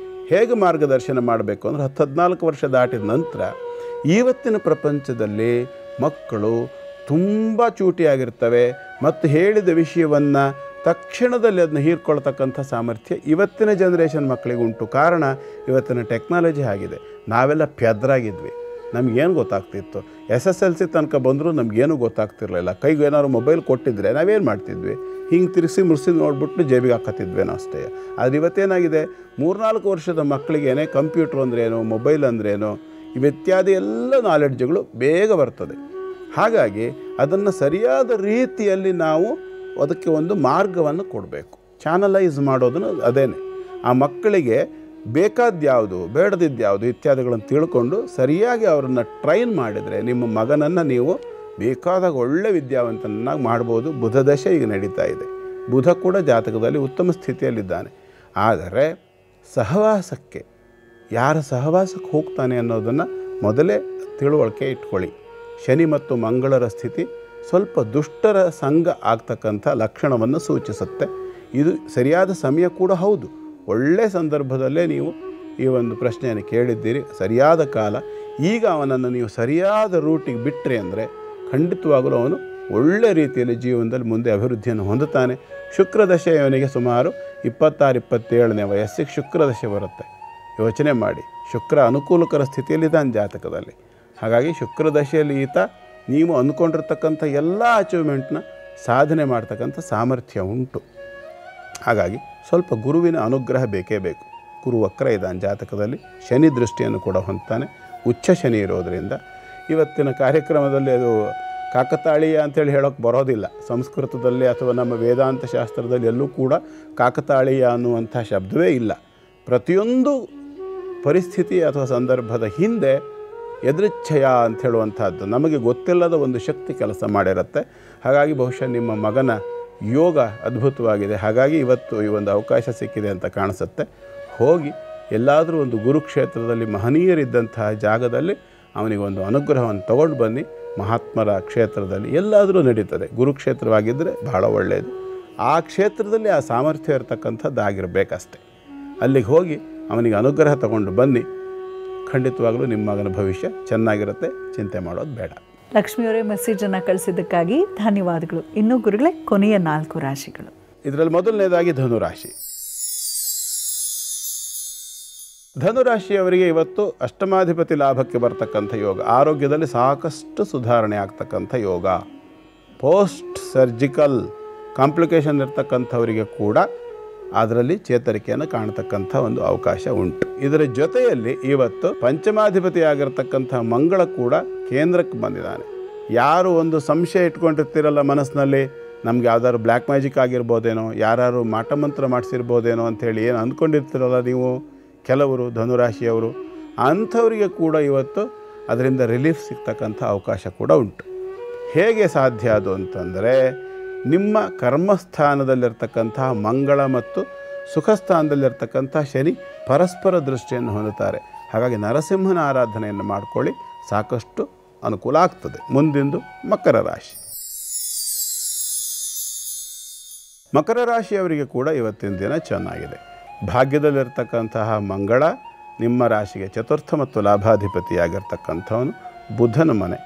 ಹೇಗೆ ಮಾರ್ಗದರ್ಶನ ಮಾಡಬೇಕು ಅಂದರೆ, 14 ವರ್ಷ ದಾಟಿದ ನಂತರ ಇವತ್ತಿನ ಪ್ರಪಂಚದಲ್ಲಿ ಮಕ್ಕಳು ತುಂಬ ಚೂಟಿಯಾಗಿರ್ತವೆ ಮತ್ತು ಹೇಳಿದ ವಿಷಯವನ್ನು ತಕ್ಷಣದಲ್ಲಿ ಅದನ್ನ ಹೀರ್ಕೊಳ್ತಕ್ಕಂಥ ಸಾಮರ್ಥ್ಯ ಇವತ್ತಿನ ಜನ್ರೇಷನ್ ಮಕ್ಕಳಿಗೆ ಉಂಟು. ಕಾರಣ ಇವತ್ತಿನ ಟೆಕ್ನಾಲಜಿ ಆಗಿದೆ. ನಾವೆಲ್ಲ ಪೆದ್ರಾಗಿದ್ವಿ, ನಮಗೇನು ಗೊತ್ತಾಗ್ತಿತ್ತು. SSLC ತನಕ ಬಂದರೂ ನಮಗೇನು ಗೊತ್ತಾಗ್ತಿರ್ಲಿಲ್ಲ. ಕೈಗೆ ಏನಾದ್ರು ಮೊಬೈಲ್ ಕೊಟ್ಟಿದ್ರೆ ನಾವೇನು ಮಾಡ್ತಿದ್ವಿ, ಹಿಂಗೆ ತಿರ್ಸಿ ಮುರ್ಸಿ ನೋಡ್ಬಿಟ್ಟು ಜೇಬಿಗೆ ಹಾಕತ್ತಿದ್ವೇನೋ ಅಷ್ಟೇ. ಆದರೆ ಇವತ್ತೇನಾಗಿದೆ, 3-4 ವರ್ಷದ ಮಕ್ಕಳಿಗೇನೆ ಕಂಪ್ಯೂಟ್ರ್ ಅಂದ್ರೇನು, ಮೊಬೈಲ್ ಅಂದ್ರೇನು, ಇತ್ಯಾದಿ ಎಲ್ಲ ನಾಲೆಡ್ಜ್ಗಳು ಬೇಗ ಬರ್ತದೆ. ಹಾಗಾಗಿ ಅದನ್ನು ಸರಿಯಾದ ರೀತಿಯಲ್ಲಿ ನಾವು ಅದಕ್ಕೆ ಒಂದು ಮಾರ್ಗವನ್ನು ಕೊಡಬೇಕು. ಚಾನಲೈಸ್ ಮಾಡೋದನ್ನು ಅದೇನೆ. ಆ ಮಕ್ಕಳಿಗೆ ಬೇಕಾದ್ಯಾವುದು ಬೇಡದಿದ್ಯಾವುದು ಇತ್ಯಾದಿಗಳನ್ನು ತಿಳ್ಕೊಂಡು ಸರಿಯಾಗಿ ಅವರನ್ನು ಟ್ರೈನ್ ಮಾಡಿದರೆ ನಿಮ್ಮ ಮಗನನ್ನು ನೀವು ಬೇಕಾದಾಗ ಒಳ್ಳೆ ವಿದ್ಯಾವಂತನನ್ನಾಗಿ ಮಾಡ್ಬೋದು. ಬುಧ ದಶೆ ಈಗ ನಡೀತಾ ಇದೆ. ಬುಧ ಕೂಡ ಜಾತಕದಲ್ಲಿ ಉತ್ತಮ ಸ್ಥಿತಿಯಲ್ಲಿದ್ದಾನೆ. ಆದರೆ ಸಹವಾಸಕ್ಕೆ, ಯಾರ ಸಹವಾಸಕ್ಕೆ ಹೋಗ್ತಾನೆ ಅನ್ನೋದನ್ನು ಮೊದಲೇ ತಿಳುವಳಿಕೆ ಇಟ್ಕೊಳ್ಳಿ. ಶನಿ ಮತ್ತು ಮಂಗಳರ ಸ್ಥಿತಿ ಸ್ವಲ್ಪ ದುಷ್ಟರ ಸಂಘ ಆಗ್ತಕ್ಕಂಥ ಲಕ್ಷಣವನ್ನು ಸೂಚಿಸುತ್ತೆ. ಇದು ಸರಿಯಾದ ಸಮಯ ಕೂಡ ಹೌದು. ಒಳ್ಳೆಯ ಸಂದರ್ಭದಲ್ಲೇ ನೀವು ಈ ಒಂದು ಪ್ರಶ್ನೆಯನ್ನು ಕೇಳಿದ್ದೀರಿ, ಸರಿಯಾದ ಕಾಲ. ಈಗ ಅವನನ್ನು ನೀವು ಸರಿಯಾದ ರೂಟಿಗೆ ಬಿಟ್ಟರೆ ಅಂದರೆ ಖಂಡಿತವಾಗಲೂ ಅವನು ಒಳ್ಳೆ ರೀತಿಯಲ್ಲಿ ಜೀವನದಲ್ಲಿ ಮುಂದೆ ಅಭಿವೃದ್ಧಿಯನ್ನು ಹೊಂದುತ್ತಾನೆ. ಶುಕ್ರದಶೆ ಅವನಿಗೆ ಸುಮಾರು 26-27ನೇ ವಯಸ್ಸಿಗೆ ಶುಕ್ರದಶೆ ಬರುತ್ತೆ. ಯೋಚನೆ ಮಾಡಿ, ಶುಕ್ರ ಅನುಕೂಲಕರ ಸ್ಥಿತಿಯಲ್ಲಿದ್ದಾನೆ ಜಾತಕದಲ್ಲಿ. ಹಾಗಾಗಿ ಶುಕ್ರದಶೆಯಲ್ಲಿ ಈತ ನೀವು ಅಂದ್ಕೊಂಡಿರ್ತಕ್ಕಂಥ ಎಲ್ಲ ಅಚೀವ್ಮೆಂಟ್ನ ಸಾಧನೆ ಮಾಡ್ತಕ್ಕಂಥ ಸಾಮರ್ಥ್ಯ ಉಂಟು. ಹಾಗಾಗಿ ಸ್ವಲ್ಪ ಗುರುವಿನ ಅನುಗ್ರಹ ಬೇಕೇ ಬೇಕು. ಗುರು ವಕ್ರ ಇದ್ದಾನೆ ಜಾತಕದಲ್ಲಿ, ಶನಿ ದೃಷ್ಟಿಯನ್ನು ಕೂಡ ಹೊಂದ್ತಾನೆ. ಉಚ್ಚ ಶನಿ ಇರೋದರಿಂದ ಇವತ್ತಿನ ಕಾರ್ಯಕ್ರಮದಲ್ಲಿ ಅದು ಕಾಕತಾಳೀಯ ಅಂಥೇಳಿ ಹೇಳೋಕ್ಕೆ ಬರೋದಿಲ್ಲ. ಸಂಸ್ಕೃತದಲ್ಲಿ ಅಥವಾ ನಮ್ಮ ವೇದಾಂತ ಶಾಸ್ತ್ರದಲ್ಲಿ ಎಲ್ಲೂ ಕೂಡ ಕಾಕತಾಳೀಯ ಅನ್ನುವಂಥ ಶಬ್ದವೇ ಇಲ್ಲ. ಪ್ರತಿಯೊಂದು ಪರಿಸ್ಥಿತಿ ಅಥವಾ ಸಂದರ್ಭದ ಹಿಂದೆ ಎದೃಚ್ಛಯ ಅಂತ ಹೇಳುವಂಥದ್ದು ನಮಗೆ ಗೊತ್ತಿಲ್ಲದ ಒಂದು ಶಕ್ತಿ ಕೆಲಸ ಮಾಡಿರುತ್ತೆ. ಹಾಗಾಗಿ ಬಹುಶಃ ನಿಮ್ಮ ಮಗನ ಯೋಗ ಅದ್ಭುತವಾಗಿದೆ. ಹಾಗಾಗಿ ಇವತ್ತು ಈ ಒಂದು ಅವಕಾಶ ಸಿಕ್ಕಿದೆ ಅಂತ ಕಾಣಿಸುತ್ತೆ. ಹೋಗಿ ಎಲ್ಲಾದರೂ ಒಂದು ಗುರುಕ್ಷೇತ್ರದಲ್ಲಿ ಮಹನೀಯರಿದ್ದಂತಹ ಜಾಗದಲ್ಲಿ ಅವನಿಗೆ ಒಂದು ಅನುಗ್ರಹವನ್ನು ತಗೊಂಡು ಬನ್ನಿ. ಮಹಾತ್ಮರ ಕ್ಷೇತ್ರದಲ್ಲಿ ಎಲ್ಲಾದರೂ ನಡೀತದೆ. ಗುರುಕ್ಷೇತ್ರವಾಗಿದ್ದರೆ ಬಹಳ ಒಳ್ಳೆಯದು. ಆ ಕ್ಷೇತ್ರದಲ್ಲಿ ಆ ಸಾಮರ್ಥ್ಯ ಇರತಕ್ಕಂಥದ್ದಾಗಿರಬೇಕಷ್ಟೆ. ಅಲ್ಲಿಗೆ ಹೋಗಿ ಅವನಿಗೆ ಅನುಗ್ರಹ ತಗೊಂಡು ಬನ್ನಿ. ಖಂಡಿತವಾಗಲೂ ನಿಮ್ಮ ಮಗನ ಭವಿಷ್ಯ ಚೆನ್ನಾಗಿರುತ್ತೆ, ಚಿಂತೆ ಮಾಡೋದು ಬೇಡ. ಲಕ್ಷ್ಮಿಯವರೇ ಮೆಸೇಜನ್ನು ಕಳಿಸಿದ್ದಕ್ಕಾಗಿ ಧನ್ಯವಾದಗಳು. ಇನ್ನು ಗುರುಗಳೇ, ಕೊನೆಯ 4 ರಾಶಿಗಳು. ಇದರಲ್ಲಿ ಮೊದಲನೇದಾಗಿ ಧನುರಾಶಿ. ಧನುರಾಶಿಯವರಿಗೆ ಇವತ್ತು ಅಷ್ಟಮಾಧಿಪತಿ ಲಾಭಕ್ಕೆ ಬರ್ತಕ್ಕಂಥ ಯೋಗ, ಆರೋಗ್ಯದಲ್ಲಿ ಸಾಕಷ್ಟು ಸುಧಾರಣೆ ಆಗ್ತಕ್ಕಂಥ ಯೋಗ. ಪೋಸ್ಟ್ ಸರ್ಜಿಕಲ್ ಕಾಂಪ್ಲಿಕೇಶನ್ ಇರ್ತಕ್ಕಂಥವರಿಗೆ ಕೂಡ ಅದರಲ್ಲಿ ಚೇತರಿಕೆಯನ್ನು ಕಾಣತಕ್ಕಂಥ ಒಂದು ಅವಕಾಶ ಉಂಟು. ಇದರ ಜೊತೆಯಲ್ಲಿ ಇವತ್ತು ಪಂಚಮಾಧಿಪತಿ ಆಗಿರ್ತಕ್ಕಂಥ ಮಂಗಳ ಕೂಡ ಕೇಂದ್ರಕ್ಕೆ ಬಂದಿದ್ದಾನೆ. ಯಾರು ಒಂದು ಸಂಶಯ ಇಟ್ಕೊಂಡಿರ್ತಿರಲ್ಲ ಮನಸ್ಸಿನಲ್ಲಿ, ನಮ್ಗೆ ಯಾವ್ದಾದ್ರು ಬ್ಲ್ಯಾಕ್ ಮ್ಯಾಜಿಕ್ ಆಗಿರ್ಬೋದೇನೋ, ಯಾರು ಮಾಟಮಂತ್ರ ಮಾಡಿಸಿರ್ಬೋದೇನೋ ಅಂಥೇಳಿ ಏನು ಅಂದ್ಕೊಂಡಿರ್ತಿರಲ್ಲ ನೀವು ಕೆಲವರು ಧನುರಾಶಿಯವರು, ಅಂಥವರಿಗೆ ಕೂಡ ಇವತ್ತು ಅದರಿಂದ ರಿಲೀಫ್ ಸಿಗ್ತಕ್ಕಂಥ ಅವಕಾಶ ಕೂಡ ಉಂಟು. ಹೇಗೆ ಸಾಧ್ಯ ಅದು ಅಂತಂದರೆ, ನಿಮ್ಮ ಕರ್ಮಸ್ಥಾನದಲ್ಲಿರ್ತಕ್ಕಂತಹ ಮಂಗಳ ಮತ್ತು ಸುಖಸ್ಥಾನದಲ್ಲಿರ್ತಕ್ಕಂಥ ಶನಿ ಪರಸ್ಪರ ದೃಷ್ಟಿಯನ್ನು ಹೊಂದುತ್ತಾರೆ. ಹಾಗಾಗಿ ನರಸಿಂಹನ ಆರಾಧನೆಯನ್ನು ಮಾಡಿಕೊಳ್ಳಿ, ಸಾಕಷ್ಟು ಅನುಕೂಲ ಆಗ್ತದೆ. ಮುಂದಿಂದು ಮಕರ ರಾಶಿ. ಮಕರ ರಾಶಿಯವರಿಗೆ ಕೂಡ ಇವತ್ತಿನ ದಿನ ಚೆನ್ನಾಗಿದೆ. ಭಾಗ್ಯದಲ್ಲಿರ್ತಕ್ಕಂತಹ ಮಂಗಳ ನಿಮ್ಮ ರಾಶಿಗೆ ಚತುರ್ಥ ಮತ್ತು ಲಾಭಾಧಿಪತಿಯಾಗಿರ್ತಕ್ಕಂಥವನು ಬುಧನ ಮನೆ.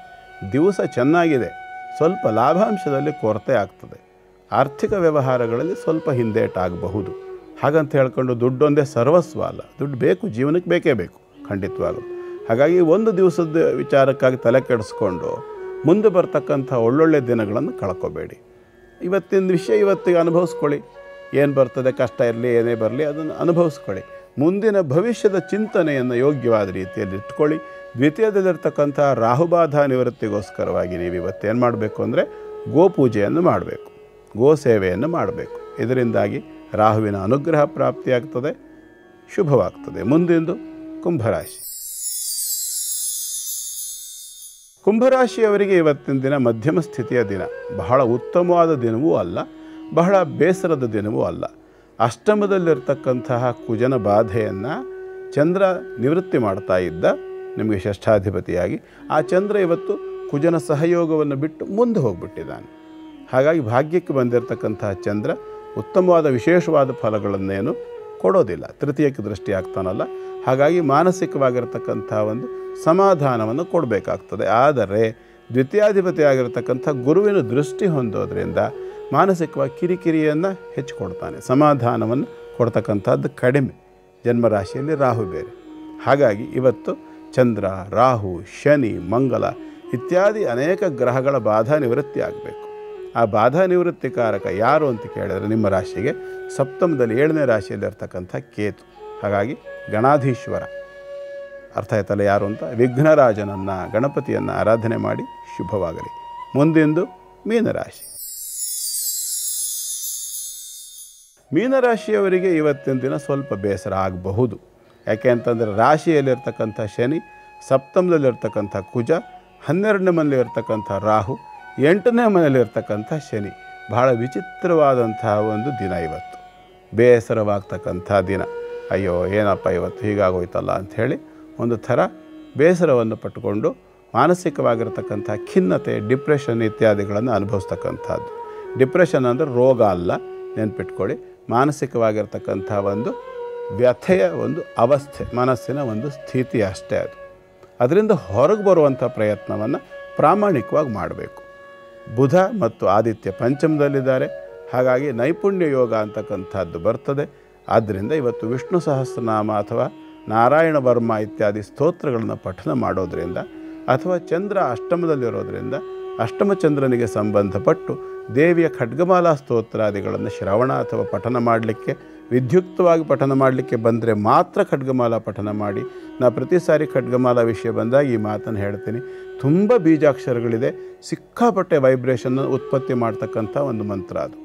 ದಿವಸ ಚೆನ್ನಾಗಿದೆ, ಸ್ವಲ್ಪ ಲಾಭಾಂಶದಲ್ಲಿ ಕೊರತೆ ಆಗ್ತದೆ. ಆರ್ಥಿಕ ವ್ಯವಹಾರಗಳಲ್ಲಿ ಸ್ವಲ್ಪ ಹಿಂದೇಟಾಗಬಹುದು. ಹಾಗಂತ ಹೇಳ್ಕೊಂಡು ದುಡ್ಡೊಂದೇ ಸರ್ವಸ್ವ ಅಲ್ಲ, ದುಡ್ಡು ಬೇಕು, ಜೀವನಕ್ಕೆ ಬೇಕೇ ಬೇಕು ಖಂಡಿತವಾಗಲು. ಹಾಗಾಗಿ ಒಂದು ದಿವಸದ ವಿಚಾರಕ್ಕಾಗಿ ತಲೆ ಕೆಡಿಸ್ಕೊಂಡು ಮುಂದೆ ಬರ್ತಕ್ಕಂಥ ಒಳ್ಳೊಳ್ಳೆ ದಿನಗಳನ್ನು ಕಳ್ಕೊಬೇಡಿ. ಇವತ್ತಿನ ವಿಷಯ ಇವತ್ತಿಗೆ ಅನುಭವಿಸ್ಕೊಳ್ಳಿ. ಏನು ಬರ್ತದೆ, ಕಷ್ಟ ಇರಲಿ ಏನೇ ಬರಲಿ ಅದನ್ನು ಅನುಭವಿಸ್ಕೊಳ್ಳಿ. ಮುಂದಿನ ಭವಿಷ್ಯದ ಚಿಂತನೆಯನ್ನು ಯೋಗ್ಯವಾದ ರೀತಿಯಲ್ಲಿ ಇಟ್ಕೊಳ್ಳಿ. ದ್ವಿತೀಯದಲ್ಲಿರ್ತಕ್ಕಂಥ ರಾಹುಬಾಧ ನಿವೃತ್ತಿಗೋಸ್ಕರವಾಗಿ ನೀವು ಇವತ್ತೇನು ಮಾಡಬೇಕು ಅಂದರೆ ಗೋಪೂಜೆಯನ್ನು ಮಾಡಬೇಕು, ಗೋ ಸೇವೆಯನ್ನು ಮಾಡಬೇಕು. ಇದರಿಂದಾಗಿ ರಾಹುವಿನ ಅನುಗ್ರಹ ಪ್ರಾಪ್ತಿಯಾಗ್ತದೆ, ಶುಭವಾಗ್ತದೆ. ಮುಂದಿಂದು ಕುಂಭರಾಶಿ. ಕುಂಭರಾಶಿಯವರಿಗೆ ಇವತ್ತಿನ ದಿನ ಮಧ್ಯಮ ಸ್ಥಿತಿಯ ದಿನ. ಬಹಳ ಉತ್ತಮವಾದ ದಿನವೂ ಅಲ್ಲ, ಬಹಳ ಬೇಸರದ ದಿನವೂ ಅಲ್ಲ. ಅಷ್ಟಮದಲ್ಲಿರ್ತಕ್ಕಂತಹ ಕುಜನ ಬಾಧೆಯನ್ನು ಚಂದ್ರ ನಿವೃತ್ತಿ ಮಾಡ್ತಾ ಇದ್ದ, ನಿಮಗೆ ಷಷ್ಠಾಧಿಪತಿಯಾಗಿ. ಆ ಚಂದ್ರ ಇವತ್ತು ಕುಜನ ಸಹಯೋಗವನ್ನು ಬಿಟ್ಟು ಮುಂದೆ ಹೋಗಿಬಿಟ್ಟಿದ್ದಾನೆ. ಹಾಗಾಗಿ ಭಾಗ್ಯಕ್ಕೆ ಬಂದಿರತಕ್ಕಂತಹ ಚಂದ್ರ ಉತ್ತಮವಾದ ವಿಶೇಷವಾದ ಫಲಗಳನ್ನೇನು ಕೊಡೋದಿಲ್ಲ, ತೃತೀಯಕ್ಕೆ ದೃಷ್ಟಿ ಆಗ್ತಾನಲ್ಲ. ಹಾಗಾಗಿ ಮಾನಸಿಕವಾಗಿರ್ತಕ್ಕಂಥ ಒಂದು ಸಮಾಧಾನವನ್ನು ಕೊಡಬೇಕಾಗ್ತದೆ. ಆದರೆ ದ್ವಿತೀಯಾಧಿಪತಿ ಆಗಿರತಕ್ಕಂಥ ಗುರುವಿನ ದೃಷ್ಟಿ ಹೊಂದೋದ್ರಿಂದ ಮಾನಸಿಕವಾಗಿ ಕಿರಿಕಿರಿಯನ್ನು ಹೆಚ್ಚಿಕೊಡ್ತಾನೆ, ಸಮಾಧಾನವನ್ನು ಕೊಡ್ತಕ್ಕಂಥದ್ದು ಕಡಿಮೆ. ಜನ್ಮರಾಶಿಯಲ್ಲಿ ರಾಹು ಬೇರೆ. ಹಾಗಾಗಿ ಇವತ್ತು ಚಂದ್ರ, ರಾಹು, ಶನಿ, ಮಂಗಲ ಇತ್ಯಾದಿ ಅನೇಕ ಗ್ರಹಗಳ ಬಾಧಾ ನಿವೃತ್ತಿ ಆಗಬೇಕು. ಆ ಬಾಧಾ ನಿವೃತ್ತಿಕಾರಕ ಯಾರು ಅಂತ ಕೇಳಿದರೆ ನಿಮ್ಮ ರಾಶಿಗೆ ಸಪ್ತಮದಲ್ಲಿ 7ನೇ ರಾಶಿಯಲ್ಲಿರ್ತಕ್ಕಂಥ ಕೇತು. ಹಾಗಾಗಿ ಗಣಾಧೀಶ್ವರ ಅರ್ಥ ಆಯ್ತಲ್ಲ ಯಾರು ಅಂತ, ವಿಘ್ನರಾಜನನ್ನು ಗಣಪತಿಯನ್ನು ಆರಾಧನೆ ಮಾಡಿ ಶುಭವಾಗಲಿ. ಮುಂದಿಂದು ಮೀನರಾಶಿ. ಮೀನರಾಶಿಯವರಿಗೆ ಇವತ್ತಿನ ದಿನ ಸ್ವಲ್ಪ ಬೇಸರ ಆಗಬಹುದು. ಯಾಕೆ ಅಂತಂದರೆ ರಾಶಿಯಲ್ಲಿರ್ತಕ್ಕಂಥ ಶನಿ, ಸಪ್ತಮದಲ್ಲಿರ್ತಕ್ಕಂಥ ಕುಜ, 12ನೇ ಮನೆಯಲ್ಲಿರ್ತಕ್ಕಂಥ ರಾಹು, 8ನೇ ಮನೆಯಲ್ಲಿರ್ತಕ್ಕಂಥ ಶನಿ. ಬಹಳ ವಿಚಿತ್ರವಾದಂತಹ ಒಂದು ದಿನ ಇವತ್ತು, ಬೇಸರವಾಗ್ತಕ್ಕಂಥ ದಿನ. ಅಯ್ಯೋ ಏನಪ್ಪ ಇವತ್ತು ಹೀಗಾಗೋಯ್ತಲ್ಲ ಅಂಥೇಳಿ ಒಂದು ಥರ ಬೇಸರವನ್ನು ಪಟ್ಟುಕೊಂಡು ಮಾನಸಿಕವಾಗಿರ್ತಕ್ಕಂಥ ಖಿನ್ನತೆ, ಡಿಪ್ರೆಷನ್ ಇತ್ಯಾದಿಗಳನ್ನು ಅನುಭವಿಸ್ತಕ್ಕಂಥದ್ದು. ಡಿಪ್ರೆಷನ್ ಅಂದರೆ ರೋಗ ಅಲ್ಲ, ನೆನ್ಪಿಟ್ಕೊಳ್ಳಿ. ಮಾನಸಿಕವಾಗಿರ್ತಕ್ಕಂಥ ಒಂದು ವ್ಯಥೆಯ ಒಂದು ಅವಸ್ಥೆ, ಮನಸ್ಸಿನ ಒಂದು ಸ್ಥಿತಿ ಅಷ್ಟೇ ಅದು. ಅದರಿಂದ ಹೊರಗೆ ಬರುವಂಥ ಪ್ರಯತ್ನವನ್ನು ಪ್ರಾಮಾಣಿಕವಾಗಿ ಮಾಡಬೇಕು. ಬುಧ ಮತ್ತು ಆದಿತ್ಯ ಪಂಚಮದಲ್ಲಿದ್ದಾರೆ. ಹಾಗಾಗಿ ನೈಪುಣ್ಯ ಯೋಗ ಅಂತಕ್ಕಂಥದ್ದು ಬರ್ತದೆ. ಆದ್ದರಿಂದ ಇವತ್ತು ವಿಷ್ಣು ಸಹಸ್ರನಾಮ ಅಥವಾ ನಾರಾಯಣ ವರ್ಮ ಇತ್ಯಾದಿ ಸ್ತೋತ್ರಗಳನ್ನು ಪಠನ ಮಾಡೋದರಿಂದ, ಅಥವಾ ಚಂದ್ರ ಅಷ್ಟಮದಲ್ಲಿರೋದರಿಂದ ಅಷ್ಟಮಚಂದ್ರನಿಗೆ ಸಂಬಂಧಪಟ್ಟು ದೇವಿಯ ಖಡ್ಗಮಾಲಾ ಸ್ತೋತ್ರಾದಿಗಳನ್ನು ಶ್ರವಣ ಅಥವಾ ಪಠನ ಮಾಡಲಿಕ್ಕೆ, ವಿದ್ಯುಕ್ತವಾಗಿ ಪಠನ ಮಾಡಲಿಕ್ಕೆ ಬಂದರೆ ಮಾತ್ರ ಖಡ್ಗಮಾಲಾ ಪಠನ ಮಾಡಿ. ನಾನು ಪ್ರತಿ ಸಾರಿ ಖಡ್ಗಮಾಲಾ ವಿಷಯ ಬಂದಾಗ ಈ ಮಾತನ್ನು ಹೇಳ್ತೀನಿ. ತುಂಬ ಬೀಜಾಕ್ಷರಗಳಿದೆ, ಸಿಕ್ಕಾಪಟ್ಟೆ ವೈಬ್ರೇಷನ್ ಉತ್ಪತ್ತಿ ಮಾಡ್ತಕ್ಕಂಥ ಒಂದು ಮಂತ್ರ ಅದು.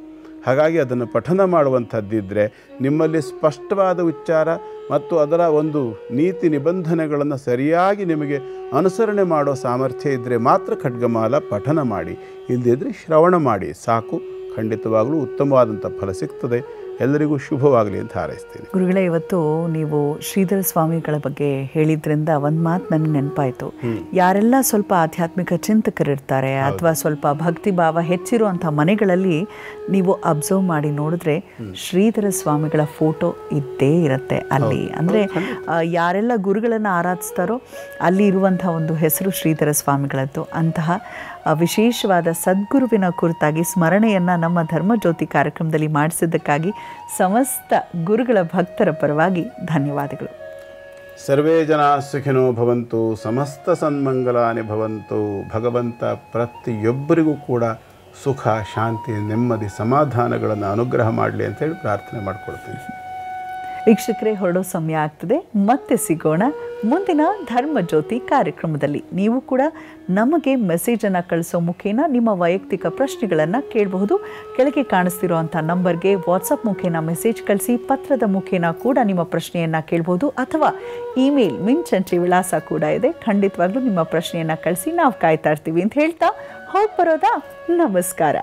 ಹಾಗಾಗಿ ಅದನ್ನು ಪಠನ ಮಾಡುವಂಥದ್ದಿದ್ದರೆ ನಿಮ್ಮಲ್ಲಿ ಸ್ಪಷ್ಟವಾದ ಉಚ್ಚಾರ ಮತ್ತು ಅದರ ಒಂದು ನೀತಿ ನಿಬಂಧನೆಗಳನ್ನು ಸರಿಯಾಗಿ ನಿಮಗೆ ಅನುಸರಣೆ ಮಾಡೋ ಸಾಮರ್ಥ್ಯ ಇದ್ದರೆ ಮಾತ್ರ ಖಡ್ಗಮಾಲ ಪಠನ ಮಾಡಿ, ಇಲ್ಲದಿದ್ದರೆ ಶ್ರವಣ ಮಾಡಿ ಸಾಕು. ಖಂಡಿತವಾಗಲೂ ಉತ್ತಮವಾದಂಥ ಫಲ ಸಿಗ್ತದೆ. ಎಲ್ಲರಿಗೂ ಶುಭವಾಗಲಿ ಅಂತ ಹಾರೈಸ್ತೀನಿ. ಗುರುಗಳೇ, ಇವತ್ತು ನೀವು ಶ್ರೀಧರ ಸ್ವಾಮಿಗಳ ಬಗ್ಗೆ ಹೇಳಿದ್ರಿಂದ ಒಂದು ಮಾತು ನನಗೆ ನೆನಪಾಯಿತು. ಯಾರೆಲ್ಲ ಸ್ವಲ್ಪ ಆಧ್ಯಾತ್ಮಿಕ ಚಿಂತಕರಿರ್ತಾರೆ ಅಥವಾ ಸ್ವಲ್ಪ ಭಕ್ತಿ ಭಾವ ಹೆಚ್ಚಿರುವಂಥ ಮನೆಗಳಲ್ಲಿ ನೀವು ಅಬ್ಸರ್ವ್ ಮಾಡಿ ನೋಡಿದ್ರೆ ಶ್ರೀಧರ ಸ್ವಾಮಿಗಳ ಫೋಟೋ ಇದ್ದೇ ಇರುತ್ತೆ ಅಲ್ಲಿ. ಅಂದರೆ ಯಾರೆಲ್ಲ ಗುರುಗಳನ್ನು ಆರಾಧಿಸ್ತಾರೋ ಅಲ್ಲಿ ಇರುವಂಥ ಒಂದು ಹೆಸರು ಶ್ರೀಧರ ಸ್ವಾಮಿಗಳದ್ದು. ಅಂತಹ ವಿಶೇಷವಾದ ಸದ್ಗುರುವಿನ ಕುರಿತಾಗಿ ಸ್ಮರಣೆಯನ್ನು ನಮ್ಮ ಧರ್ಮಜ್ಯೋತಿ ಕಾರ್ಯಕ್ರಮದಲ್ಲಿ ಮಾಡಿಸಿದ್ದಕ್ಕಾಗಿ ಸಮಸ್ತ ಗುರುಗಳ ಭಕ್ತರ ಪರವಾಗಿ ಧನ್ಯವಾದಗಳು. ಸರ್ವೇ ಜನ ಸುಖಿನೋ ಭವಂತು, ಸಮಸ್ತ ಸನ್ಮಂಗಲಾನಿ ಭವಂತು. ಭಗವಂತ ಪ್ರತಿಯೊಬ್ಬರಿಗೂ ಕೂಡ ಸುಖ, ಶಾಂತಿ, ನೆಮ್ಮದಿ, ಸಮಾಧಾನಗಳನ್ನು ಅನುಗ್ರಹ ಮಾಡಲಿ ಅಂತೇಳಿ ಪ್ರಾರ್ಥನೆ ಮಾಡ್ಕೊಳ್ತೀನಿ. ವೀಕ್ಷಕರೇ, ಹೊರಡೋ ಸಮಯ ಆಗ್ತದೆ. ಮತ್ತೆ ಸಿಗೋಣ ಮುಂದಿನ ಧರ್ಮಜ್ಯೋತಿ ಕಾರ್ಯಕ್ರಮದಲ್ಲಿ. ನೀವು ಕೂಡ ನಮಗೆ ಮೆಸೇಜನ್ನು ಕಳಿಸೋ ಮುಖೇನ ನಿಮ್ಮ ವೈಯಕ್ತಿಕ ಪ್ರಶ್ನೆಗಳನ್ನು ಕೇಳಬಹುದು. ಕೆಳಗೆ ಕಾಣಿಸ್ತಿರುವಂಥ ನಂಬರ್ಗೆ ವಾಟ್ಸಪ್ ಮುಖೇನ ಮೆಸೇಜ್ ಕಳಿಸಿ, ಪತ್ರದ ಮುಖೇನ ಕೂಡ ನಿಮ್ಮ ಪ್ರಶ್ನೆಯನ್ನು ಕೇಳಬಹುದು, ಅಥವಾ ಇಮೇಲ್ ಮಿಂಚಂಚೆ ವಿಳಾಸ ಕೂಡ ಇದೆ. ಖಂಡಿತವಾಗ್ಲೂ ನಿಮ್ಮ ಪ್ರಶ್ನೆಯನ್ನು ಕಳಿಸಿ, ನಾವು ಕಾಯ್ತಾ ಇರ್ತೀವಿ ಅಂತ ಹೇಳ್ತಾ ಹೋಗಿ ಬರೋದಾ. ನಮಸ್ಕಾರ.